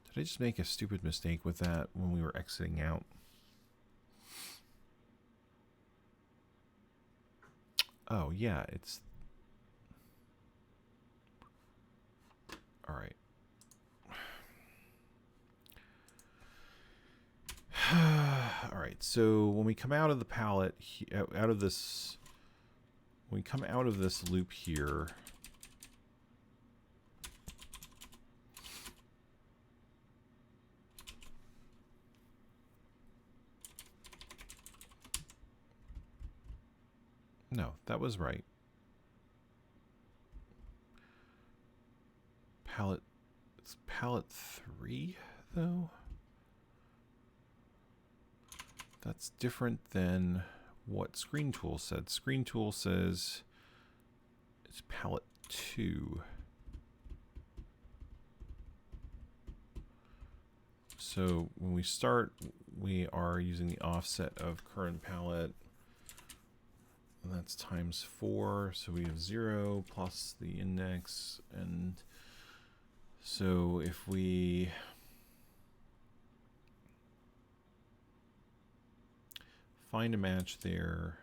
Did I just make a stupid mistake with that when we were exiting out? Oh, yeah, it's... All right. All right. right, so when we come out of the palette, out of this, when we come out of this loop here, no, that was right. Palette, it's palette 3 though. That's different than what Screen Tool said. Screen Tool says it's palette 2. So when we start, we are using the offset of current palette. And that's times 4. So we have 0 plus the index. And so if we find a match there,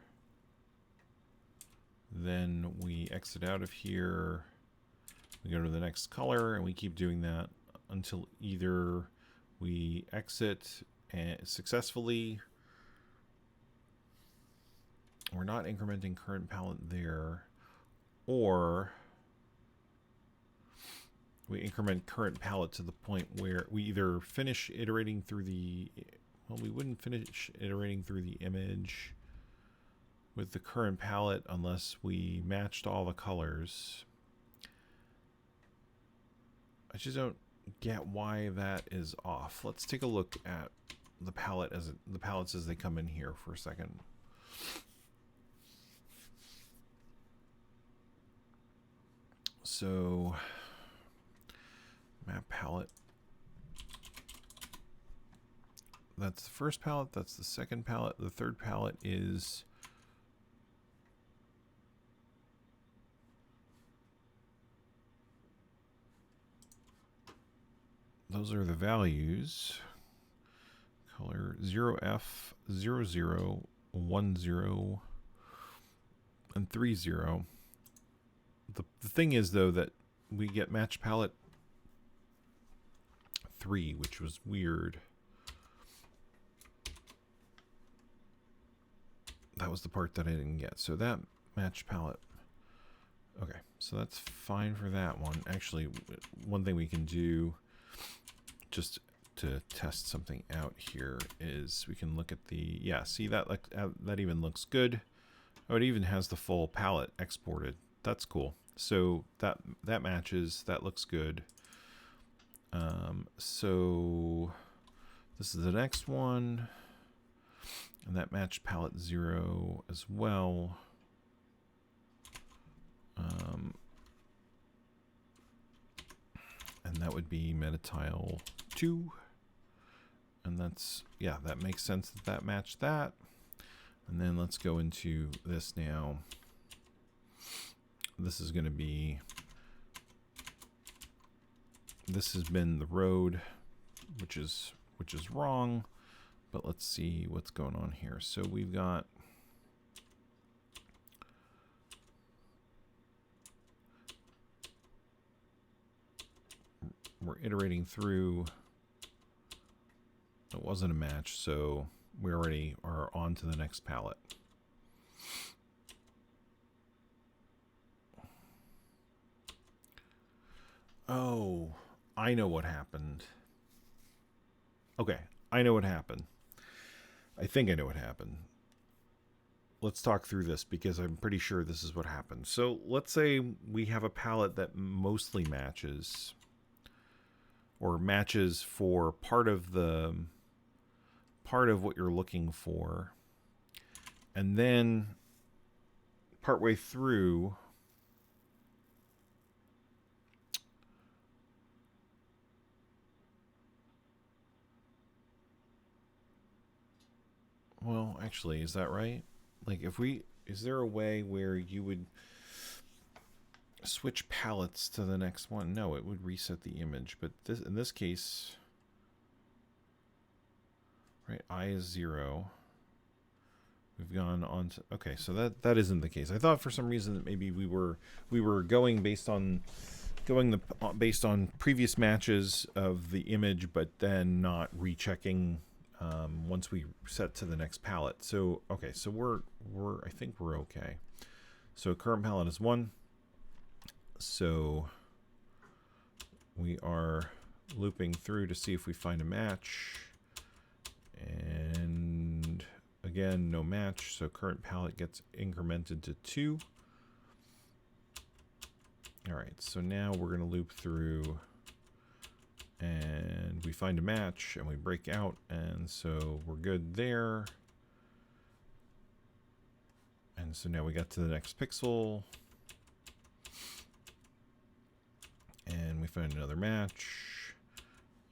then we exit out of here, we go to the next color, and we keep doing that until either we exit successfully, we're not incrementing current palette there, or we increment current palette to the point where we either finish iterating through the, well, we wouldn't finish iterating through the image with the current palette unless we matched all the colors. I just don't get why that is off. Let's take a look at the palette the palettes as they come in here for a second. So map palette. That's the first palette, that's the second palette. The third palette is those are the values. Color 0F, 00, 10, and 30. The thing is though that we get match palette 3, which was weird. That was the part that I didn't get. So that match palette. Okay, so that's fine for that one. Actually, one thing we can do just to test something out here is we can look at the, yeah, see that, like that even looks good. Oh, it even has the full palette exported. That's cool. So that matches, that looks good. So this is the next one. And that matched palette 0 as well. And that would be metatile 2. And that's, yeah, that makes sense that that matched that. And then let's go into this now. This is going to be, this has been the road, which is wrong. But let's see what's going on here. So we've got we're iterating through. It wasn't a match, so we already are on to the next palette. Oh, I know what happened. Okay, I know what happened. I think I know what happened. Let's talk through this because I'm pretty sure this is what happened. So let's say we have a palette that mostly matches, or matches for part of what you're looking for, and then partway through well, actually, is that right? Like, is there a way where you would switch palettes to the next one? No, it would reset the image. But in this case, right, I is 0. We've gone on to, okay, so that isn't the case. I thought for some reason that maybe we were going based on previous matches of the image, but then not rechecking once we set to the next palette. So okay, so I think we're okay. So current palette is 1. So we are looping through to see if we find a match. And again, no match. So current palette gets incremented to 2. All right, so now we're going to loop through and we find a match and we break out. And so we're good there. And so now we got to the next pixel. And we find another match.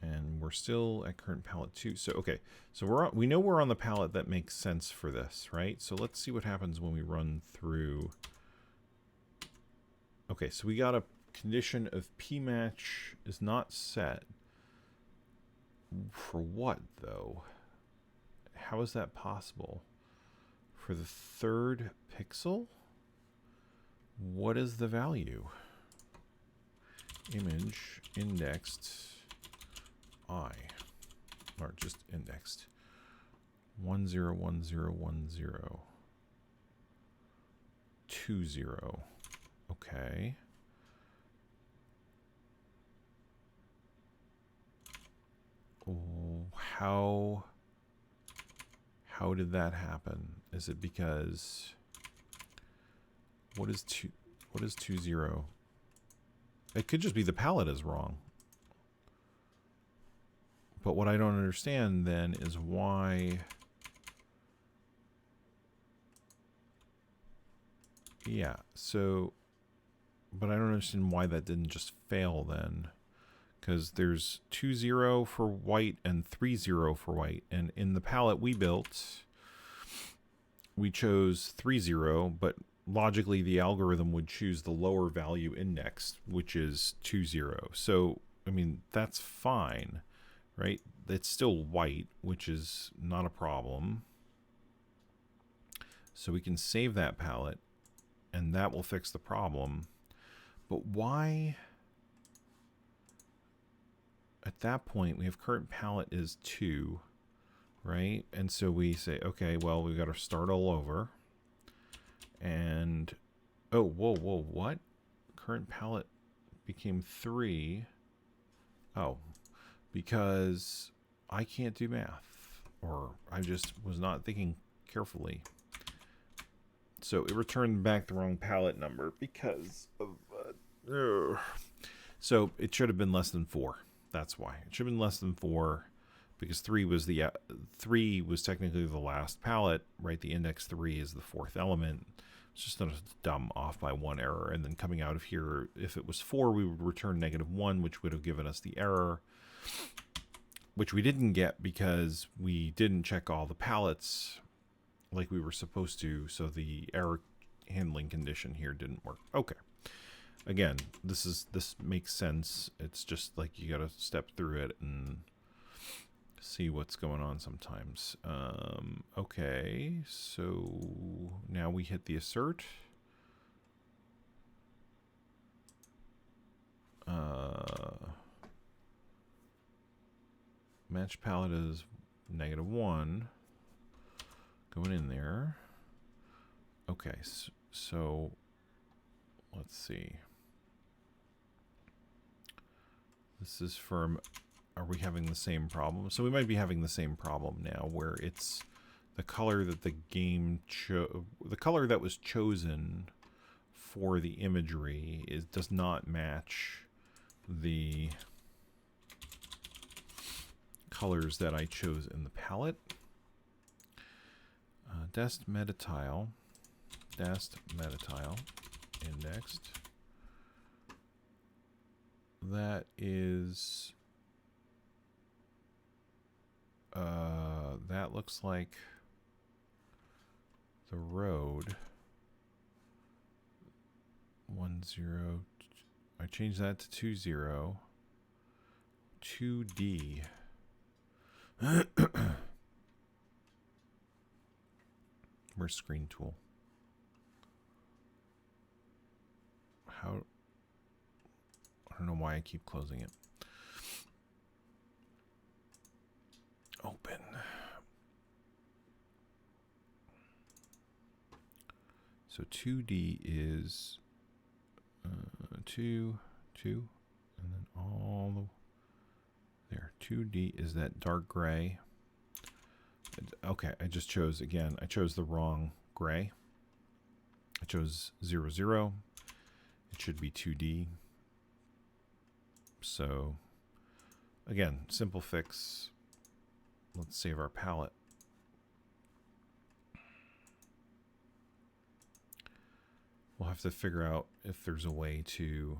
And we're still at current palette 2. So, okay. So we know we're on the palette that makes sense for this, right? So let's see what happens when we run through. Okay, so we got a condition of p match is not set. For what, though? How is that possible? For the 3rd pixel? What is the value? Image indexed I, or just indexed 101010 20. Okay. How did that happen? Is it because what is 20? It could just be the palette is wrong. But what I don't understand then is why. Yeah, so, but I don't understand why that didn't just fail then. Because there's 2-0 for white and 3-0 for white. And in the palette we built, we chose 3-0, but logically the algorithm would choose the lower value indexed, which is 2-0. So, I mean, that's fine, right? It's still white, which is not a problem. So we can save that palette, and that will fix the problem. But why? At that point, we have current palette is 2, right? And so we say, okay, well, we've got to start all over. And, oh, whoa, what? Current palette became 3. Oh, because I can't do math. Or I just was not thinking carefully. So it returned back the wrong palette number because of... So it should have been less than 4. That's why. It should have been less than 4 because 3 was technically the last palette, right? The index 3 is the 4th element. It's just a dumb off by 1 error. And then coming out of here, if it was 4, we would return -1, which would have given us the error, which we didn't get because we didn't check all the palettes like we were supposed to. So the error handling condition here didn't work. Okay. Again, this makes sense. It's just like you gotta step through it and see what's going on sometimes. Okay, so now we hit the assert. Match palette is -1. Going in there. Okay, so let's see. This is from, are we having the same problem? So we might be having the same problem now where it's the color that the game the color that was chosen for the imagery does not match the colors that I chose in the palette. Dest metatile indexed. That is, that looks like the road. 10. I changed that to 20. 2D. Where's screen tool? How? I don't know why I keep closing it. Open. So 2D is 2, 2, and then all the, there. 2D is that dark gray. Okay, I just chose, again, I chose the wrong gray. I chose 0, 0. It should be 2D. So, again, simple fix. Let's save our palette. We'll have to figure out if there's a way to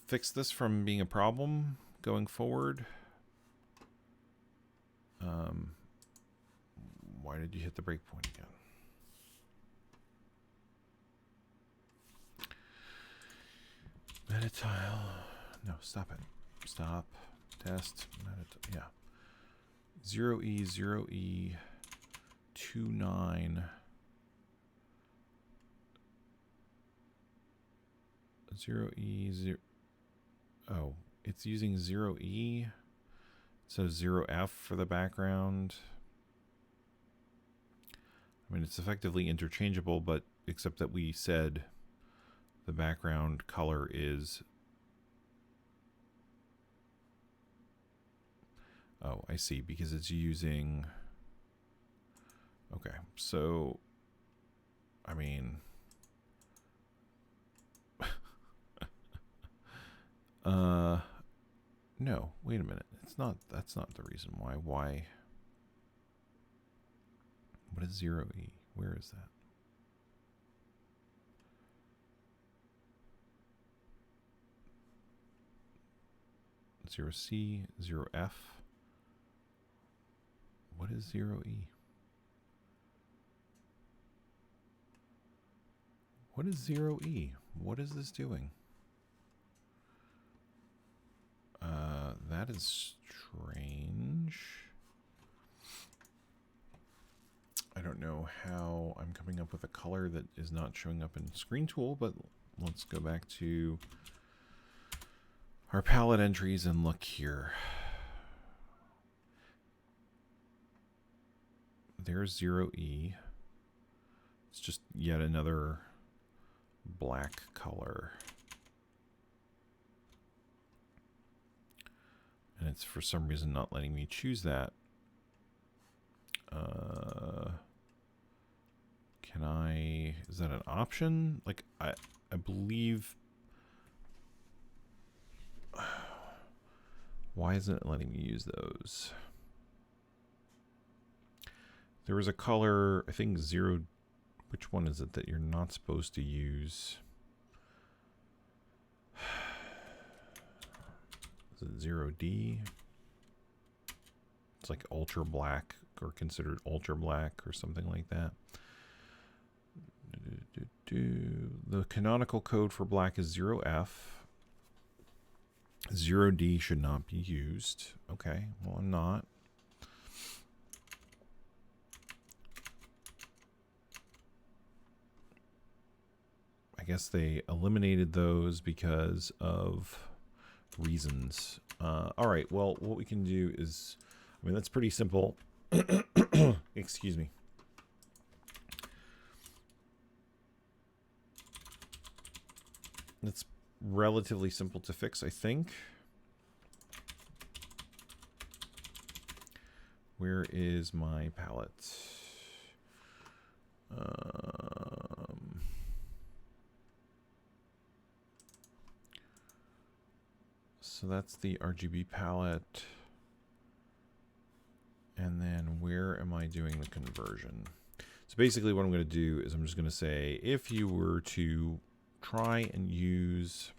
fix this from being a problem going forward. Why did you hit the breakpoint again? Metatile. No, stop it. Stop. Test. Yeah. 0E, 0E, 29. 0E, 0. Oh, it's using 0E. So 0F for the background. I mean, it's effectively interchangeable, but except that we said the background color is... Oh, I see, because it's using... Okay, so... I mean... No, wait a minute. It's not, that's not the reason why. Why? What is 0E? Where is that? Zero C, 0F. What is 0E? What is 0E? What is this doing? That is strange. I don't know how I'm coming up with a color that is not showing up in Screen Tool, but let's go back to our palette entries and look here. There's 0E. It's just yet another black color. And it's for some reason not letting me choose that. Can I, is that an option? Like, I believe, why isn't it letting me use those? There was a color, I think 0, which one is it that you're not supposed to use? Is it 0D? It's like ultra black, or considered ultra black or something like that. The canonical code for black is 0F. 0D should not be used. Okay, well, I'm not. I guess they eliminated those because of reasons. All right, well, what we can do is, I mean, that's pretty simple. Excuse me. That's relatively simple to fix, I think. Where is my palette? So that's the RGB palette. And then where am I doing the conversion? So basically what I'm going to do is I'm just going to say, if you were to try and use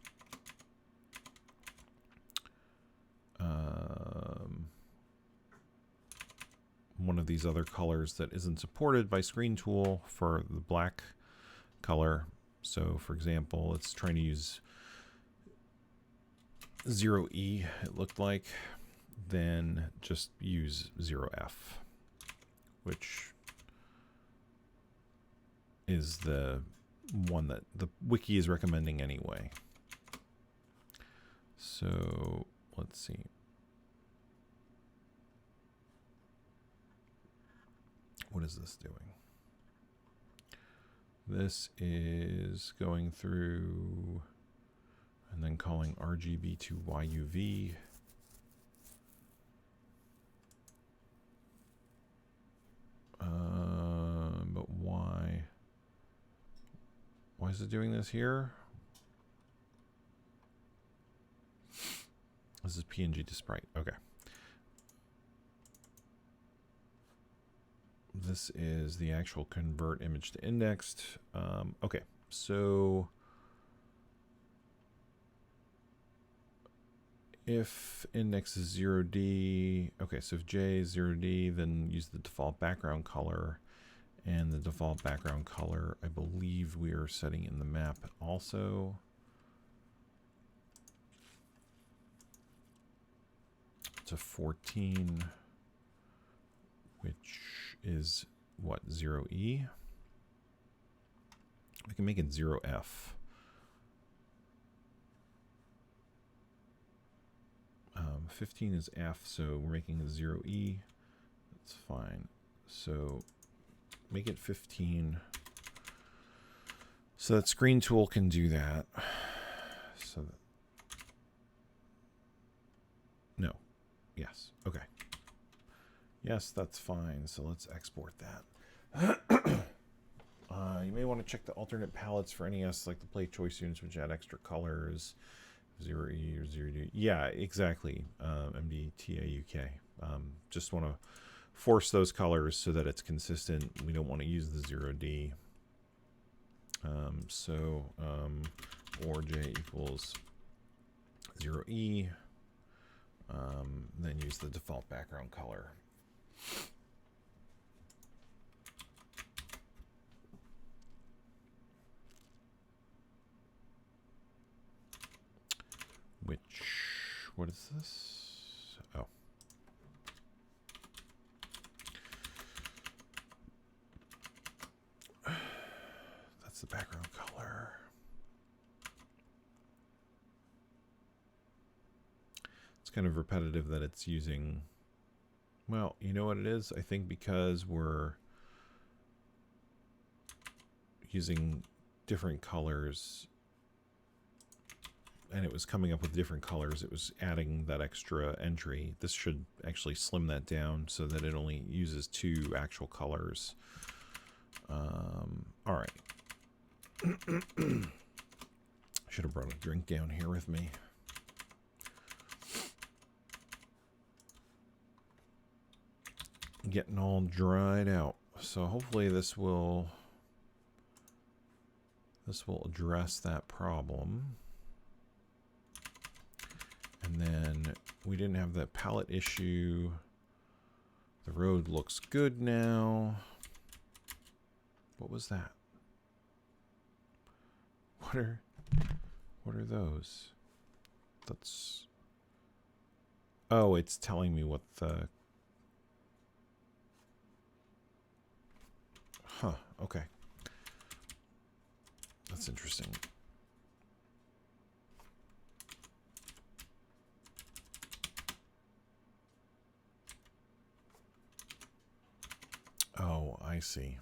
one of these other colors that isn't supported by Screen Tool for the black color. So for example, it's trying to use 0E, it looked like, then just use 0F, which is the one that the wiki is recommending anyway. So let's see. What is this doing? This is going through and then calling RGB to YUV. But why? Why is it doing this here? This is PNG to sprite. Okay. This is the actual convert image to indexed. Okay, so if index is 0D, okay, so if J is 0D, then use the default background color. And the default background color, I believe we are setting in the map also. To 14, which is what, 0E? We can make it 0F. Um, 15 is F, so we're making it 0E. That's fine. So make it 15. So that screen tool can do that. So that, no. Yes. Okay. Yes, that's fine. So let's export that. You may want to check the alternate palettes for NES, like the play choice units, which add extra colors. 0E or 0D. Yeah, exactly. MDTAUK. Just want to force those colors so that it's consistent. We don't want to use the 0D. Or J equals 0E. Then use the default background color. What is this? Oh. That's the background color. It's kind of repetitive that it's using, well, you know what it is? I think because we're using different colors and it was coming up with different colors, it was adding that extra entry. This should actually slim that down so that it only uses 2 actual colors. All right. Should have brought a drink down here with me. Getting all dried out. So hopefully this will address that problem. And then we didn't have that palette issue. The road looks good now. What was that? What are those? That's, oh, it's telling me what the, huh, okay. That's interesting. Oh, I see.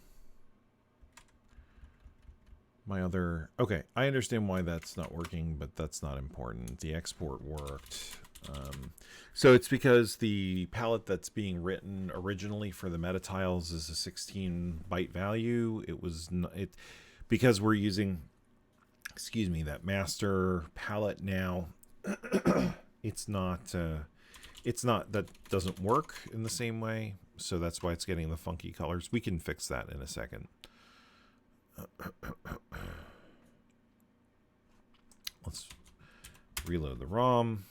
My other, okay, I understand why that's not working, but that's not important. The export worked. So it's because the palette that's being written originally for the metatiles is a 16-byte value. It was not, because we're using, excuse me, that master palette now. It's not, that doesn't work in the same way. So that's why it's getting the funky colors. We can fix that in a second. Let's reload the ROM.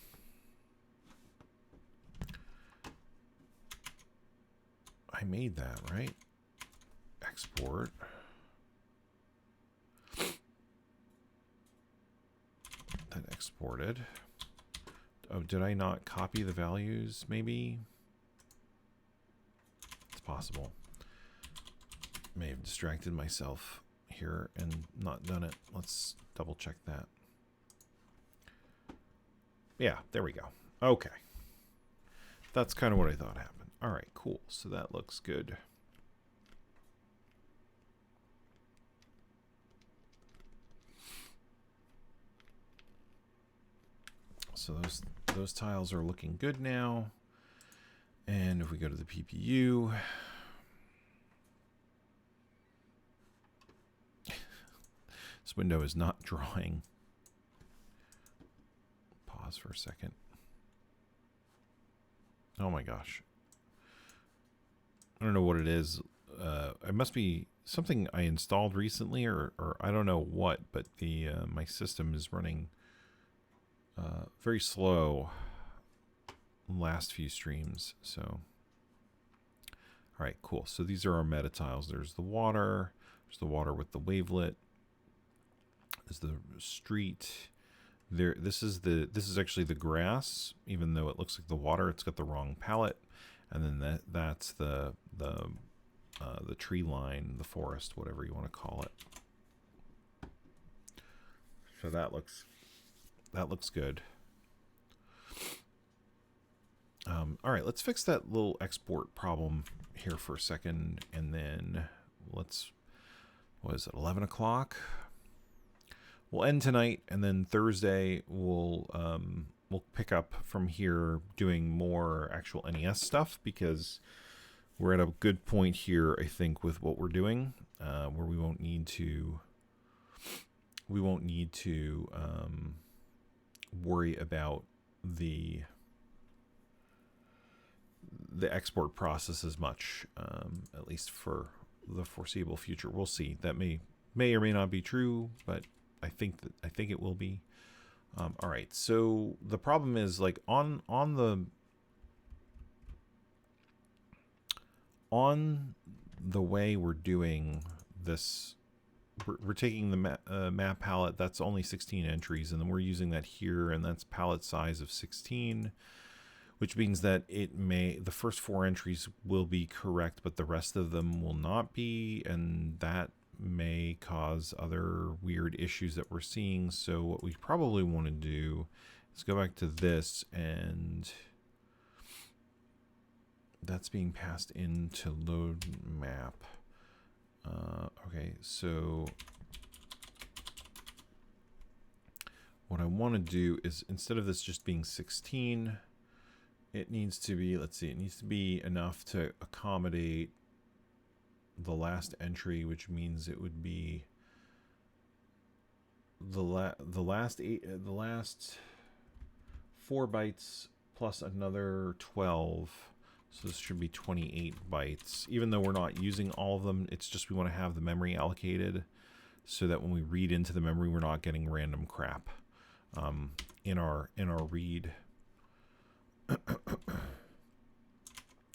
I made that, right? Export. Then exported. Oh, did I not copy the values, maybe? It's possible. May have distracted myself here and not done it. Let's double check that. Yeah, there we go. Okay. That's kind of what I thought happened. All right, cool. So that looks good. So those tiles are looking good now. And if we go to the PPU, this window is not drawing. Pause for a second. Oh my gosh. I don't know what it is. It must be something I installed recently, or I don't know what, but the my system is running very slow last few streams. So, all right, cool. So these are our metatiles. There's the water. There's the water with the wavelet. There's the street. There. This is actually the grass, even though it looks like the water. It's got the wrong palette. And then that's the tree line, the forest, whatever you want to call it. So that looks good. All right, let's fix that little export problem here for a second, and then what is it, 11 o'clock? We'll end tonight, and then Thursday we'll pick up from here doing more actual NES stuff, because we're at a good point here, I think, with what we're doing, where we won't need to worry about the export process as much, at least for the foreseeable future. We'll see. That may or may not be true, but I think it will be. All right. So the problem is, like, on the way we're doing this, we're taking the map palette that's only 16 entries, and then we're using that here, and that's palette size of 16, which means that the first 4 entries will be correct, but the rest of them will not be, and that may cause other weird issues that we're seeing. So what we probably want to do is go back to this, and that's being passed into load map. Okay, so what I want to do is, instead of this just being 16, it needs to be, let's see, it needs to be enough to accommodate the last entry, which means it would be the last 4 bytes plus another 12. So this should be 28 bytes. Even though we're not using all of them, it's just we want to have the memory allocated so that when we read into the memory, we're not getting random crap in our read.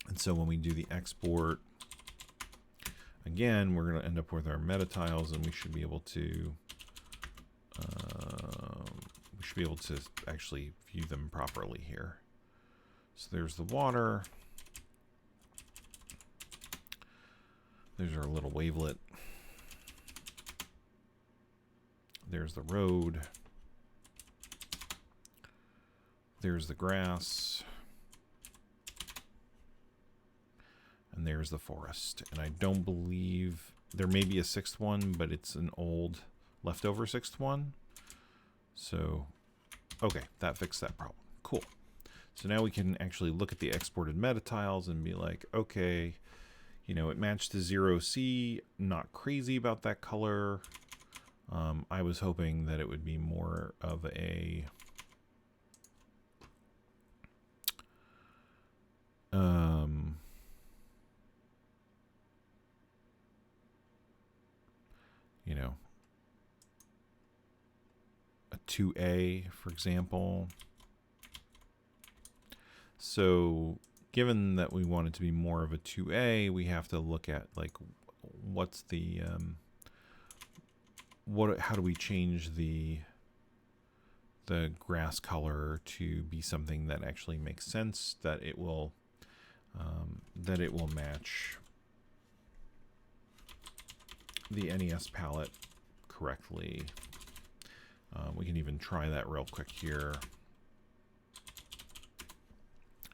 And so when we do the export, again, we're going to end up with our metatiles, and we should be able to actually view them properly here. So there's the water. There's our little wavelet. There's the road. There's the grass. And there's the forest. And I don't believe there may be a 6th one, but it's an old leftover 6th one. So, okay, that fixed that problem. Cool. So now we can actually look at the exported metatiles and be like, okay, you know, it matched to 0C. Not crazy about that color. I was hoping that it would be more of a you know, a 2A, for example. So given that we want it to be more of a 2A, we have to look at, like, what's the how do we change the grass color to be something that actually makes sense, that it will match the NES palette correctly. We can even try that real quick here.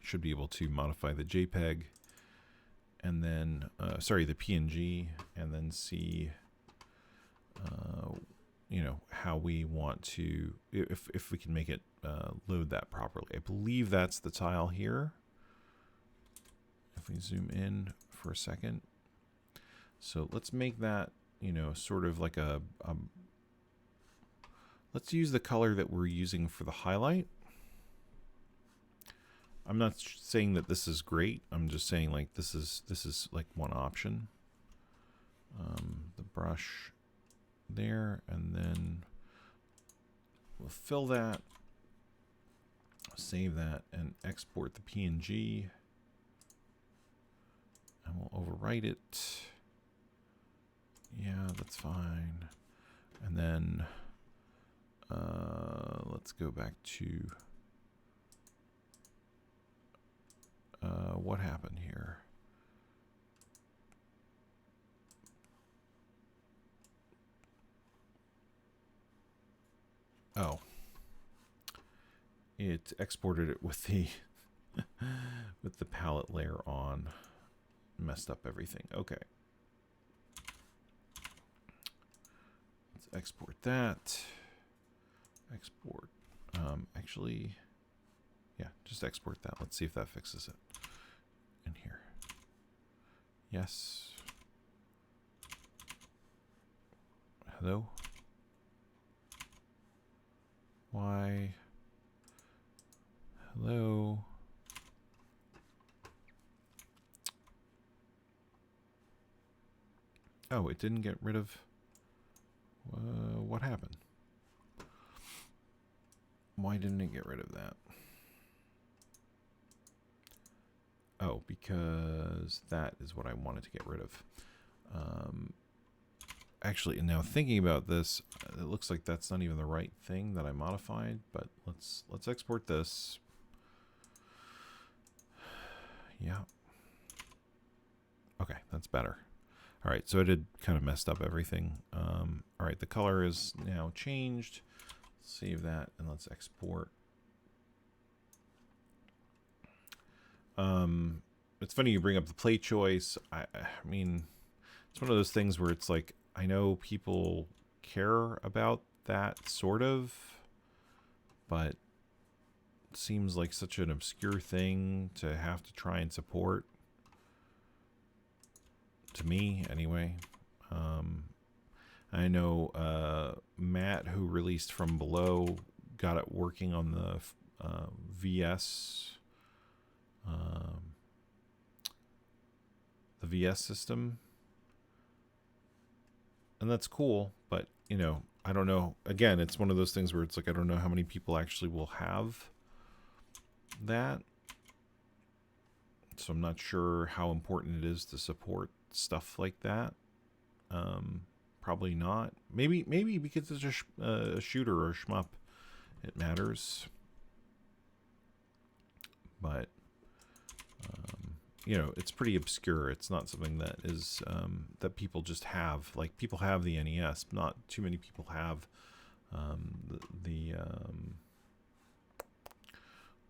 Should be able to modify the JPEG, and then sorry, the PNG, and then see you know, how we want to, if we can make it load that properly. I believe that's the tile here. If we zoom in for a second. So let's make that, you know, sort of like let's use the color that we're using for the highlight. I'm not saying that this is great. I'm just saying like this is like one option. The brush there, and then we'll fill that, save that, and export the PNG. And we'll overwrite it. Yeah, that's fine. And then let's go back to what happened here. Oh, it exported it with the with the palette layer on. Messed up everything. Okay. Let's export that. Export. Actually, yeah, just export that. Let's see if that fixes it. In here. Yes. Hello? Why? Hello? Oh, it didn't get rid of... what happened? Why didn't it get rid of that? Oh, because that is what I wanted to get rid of. Actually, now thinking about this, it looks like that's not even the right thing that I modified, but let's export this. Yeah. Okay, that's better. All right, so I did kind of messed up everything. All right, the color is now changed. Save that and let's export. It's funny you bring up the play choice. I mean, it's one of those things where it's like, I know people care about that sort of, but it seems like such an obscure thing to have to try and support. To me, anyway. I know Matt, who released From Below, got it working on the VS system, and that's cool. But you know, I don't know. Again, it's one of those things where it's like I don't know how many people actually will have that, so I'm not sure how important it is to support stuff like that. Probably not. Maybe because it's a shooter or a shmup, it matters. But you know, it's pretty obscure. It's not something that is that people just have. Like, people have the NES. Not too many people have the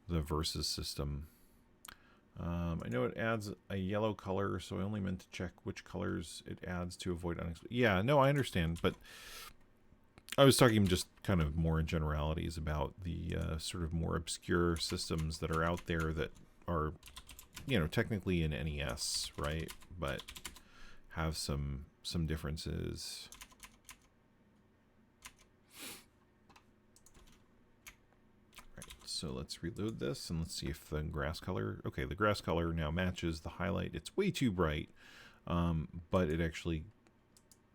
Versus system. I know it adds a yellow color, so I only meant to check which colors it adds to avoid unexpected. Yeah, no, I understand, but I was talking just kind of more in generalities about the sort of more obscure systems that are out there that are, you know, technically in NES, right? But have some differences. So let's reload this and let's see if the grass color, okay, the grass color now matches the highlight. It's way too bright, but it actually,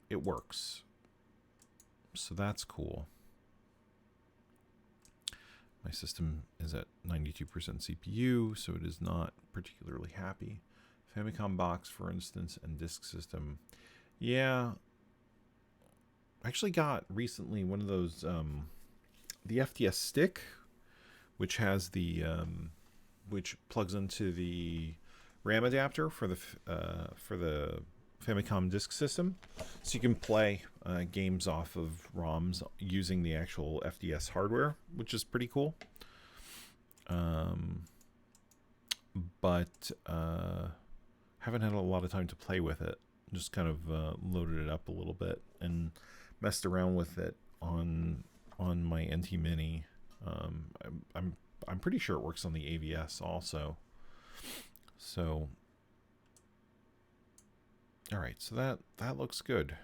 it works. So that's cool. My system is at 92% CPU, so it is not particularly happy. Famicom box, for instance, and disk system. Yeah, I actually got recently one of those, the FTS stick, which has the which plugs into the RAM adapter for the Famicom disk system, so you can play games off of ROMs using the actual FTS hardware, which is pretty cool. But haven't had a lot of time to play with it. Just kind of loaded it up a little bit and messed around with it on my NT Mini. I'm pretty sure it works on the AVS also. So, all right, so that looks good.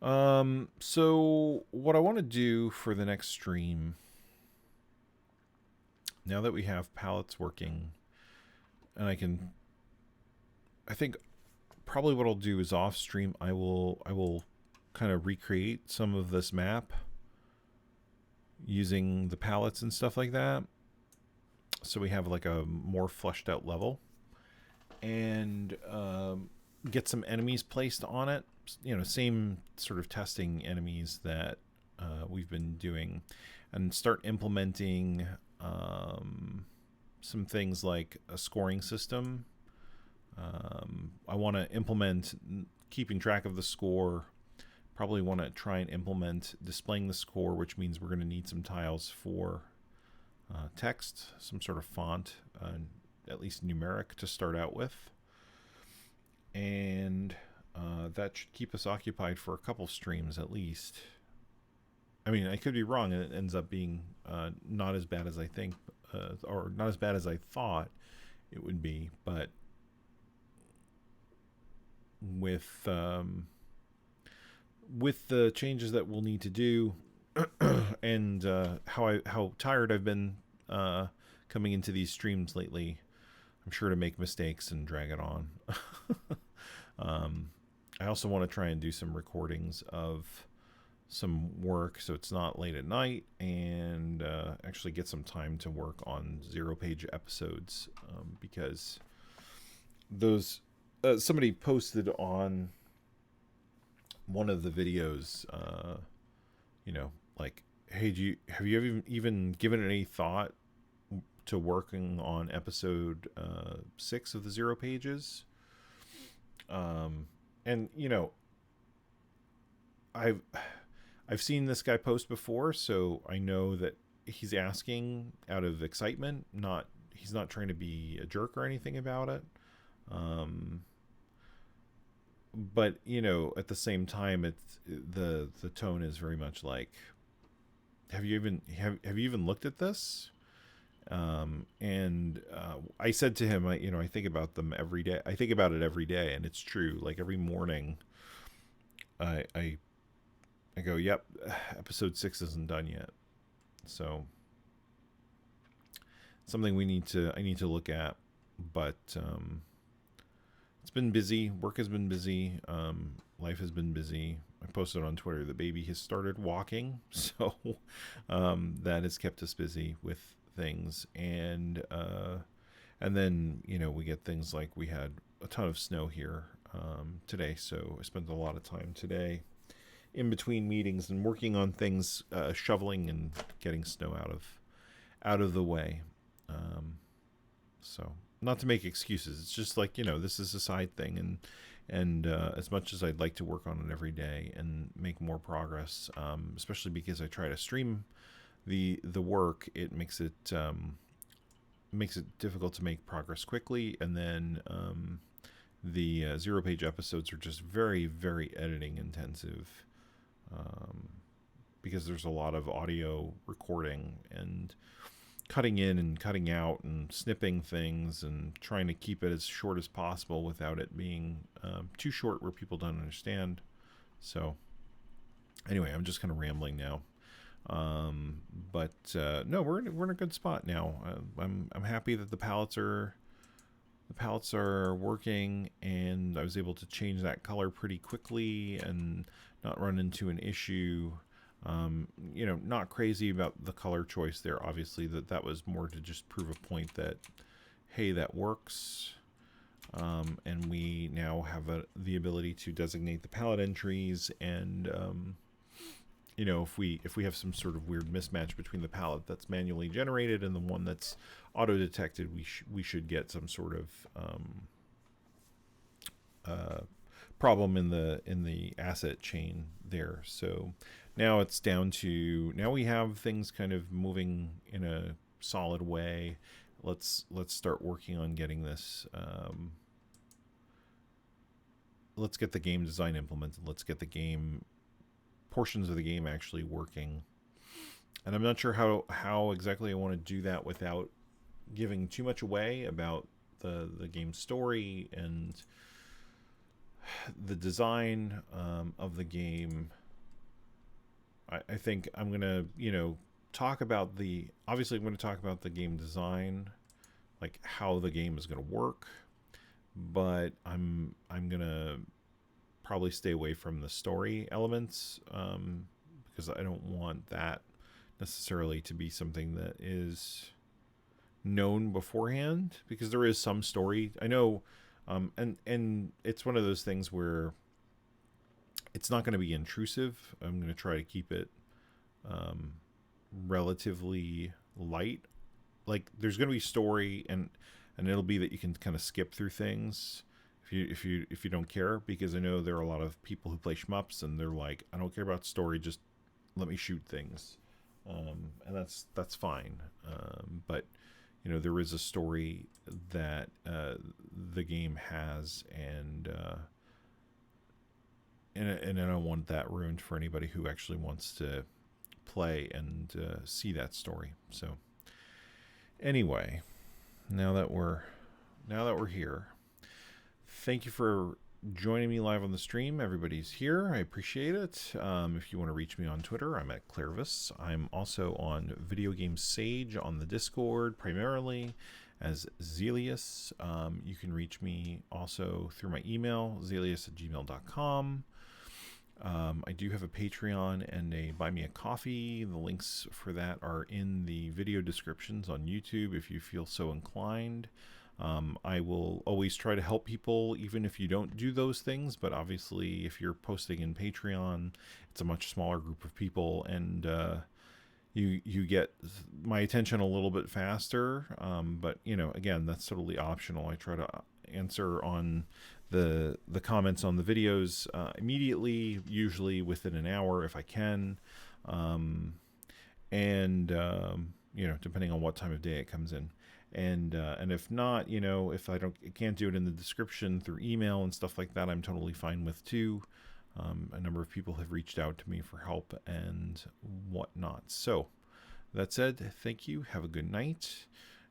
So what I want to do for the next stream, now that we have palettes working, and I think probably what I'll do is off stream, I will kind of recreate some of this map using the palettes and stuff like that. So we have like a more fleshed out level, and get some enemies placed on it. You know, same sort of testing enemies that we've been doing, and start implementing some things like a scoring system. I want to implement keeping track of the score. Probably want to try and implement displaying the score, which means we're going to need some tiles for text, some sort of font, at least numeric to start out with. And that should keep us occupied for a couple streams at least. I mean, I could be wrong, and it ends up being not as bad as I think, or not as bad as I thought it would be. But with the changes that we'll need to do, and how tired I've been coming into these streams lately, I'm sure to make mistakes and drag it on. I also want to try and do some recordings of some work so it's not late at night, and actually get some time to work on 0-page episodes, because those somebody posted on one of the videos, you know, like, hey, have you even given any thought to working on episode 6 of the 0 pages? And you know, I've seen this guy post before, so I know that he's asking out of excitement. He's not trying to be a jerk or anything about it. But you know, at the same time, it's the tone is very much like, have you even looked at this? And I said to him, I think about them every day. I think about it every day, and it's true. Like every morning, I go, yep, episode 6 isn't done yet. So something I need to look at, but it's been busy. Work has been busy. Life has been busy. I posted on Twitter the baby has started walking, so that has kept us busy with things. And then, you know, we get things like we had a ton of snow here today, so I spent a lot of time today in between meetings and working on things, shoveling and getting snow out of the way. So not to make excuses, it's just like, you know, this is a side thing, and as much as I'd like to work on it every day and make more progress, especially because I try to stream the work, it makes it difficult to make progress quickly. And then the 0-page episodes are just very, very editing intensive, because there's a lot of audio recording and cutting in and cutting out and snipping things and trying to keep it as short as possible without it being too short where people don't understand. So anyway, I'm just kind of rambling now. But no, we're in a good spot now. I'm happy that the palettes are working, and I was able to change that color pretty quickly and not run into an issue. You know, not crazy about the color choice there. Obviously, that was more to just prove a point that, hey, that works. And we now have the ability to designate the palette entries, and you know, if we have some sort of weird mismatch between the palette that's manually generated and the one that's auto detected, we should get some sort of problem in the asset chain there. So now it's down to, now we have things kind of moving in a solid way. Let's start working on getting this. Let's get the game design implemented. Let's get the game portions of the game actually working. And I'm not sure how exactly I want to do that without giving too much away about the game's story and the design of the game. I think I'm going to, talk about obviously I'm going to talk about the game design, like how the game is going to work, but I'm going to probably stay away from the story elements because I don't want that necessarily to be something that is known beforehand, because there is some story. I know, and it's one of those things where it's not going to be intrusive. I'm going to try to keep it relatively light. Like, there's going to be story, and it'll be that you can kind of skip through things if you don't care, because I know there are a lot of people who play shmups and they're like, I don't care about story, just let me shoot things, and that's fine. But there is a story that the game has, and I don't want that ruined for anybody who actually wants to play and see that story. So anyway, now that we're here, thank you for joining me live on the stream. Everybody's here. I appreciate it. If you want to reach me on Twitter, I'm at Clairvis. I'm also on Video Game Sage on the Discord, primarily as Zelius. You can reach me also through my email, zelius@gmail.com. I do have a Patreon and a Buy Me a Coffee. The links for that are in the video descriptions on YouTube if you feel so inclined. I will always try to help people, even if you don't do those things. But obviously, if you're posting in Patreon, it's a much smaller group of people, and you get my attention a little bit faster. But again, that's totally optional. I try to answer on the comments on the videos immediately, usually within an hour if I can, and depending on what time of day it comes in. And if not, if I can't do it in the description through email and stuff like that, I'm totally fine with too. A number of people have reached out to me for help and whatnot. So that said, thank you. Have a good night,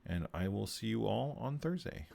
and I will see you all on Thursday.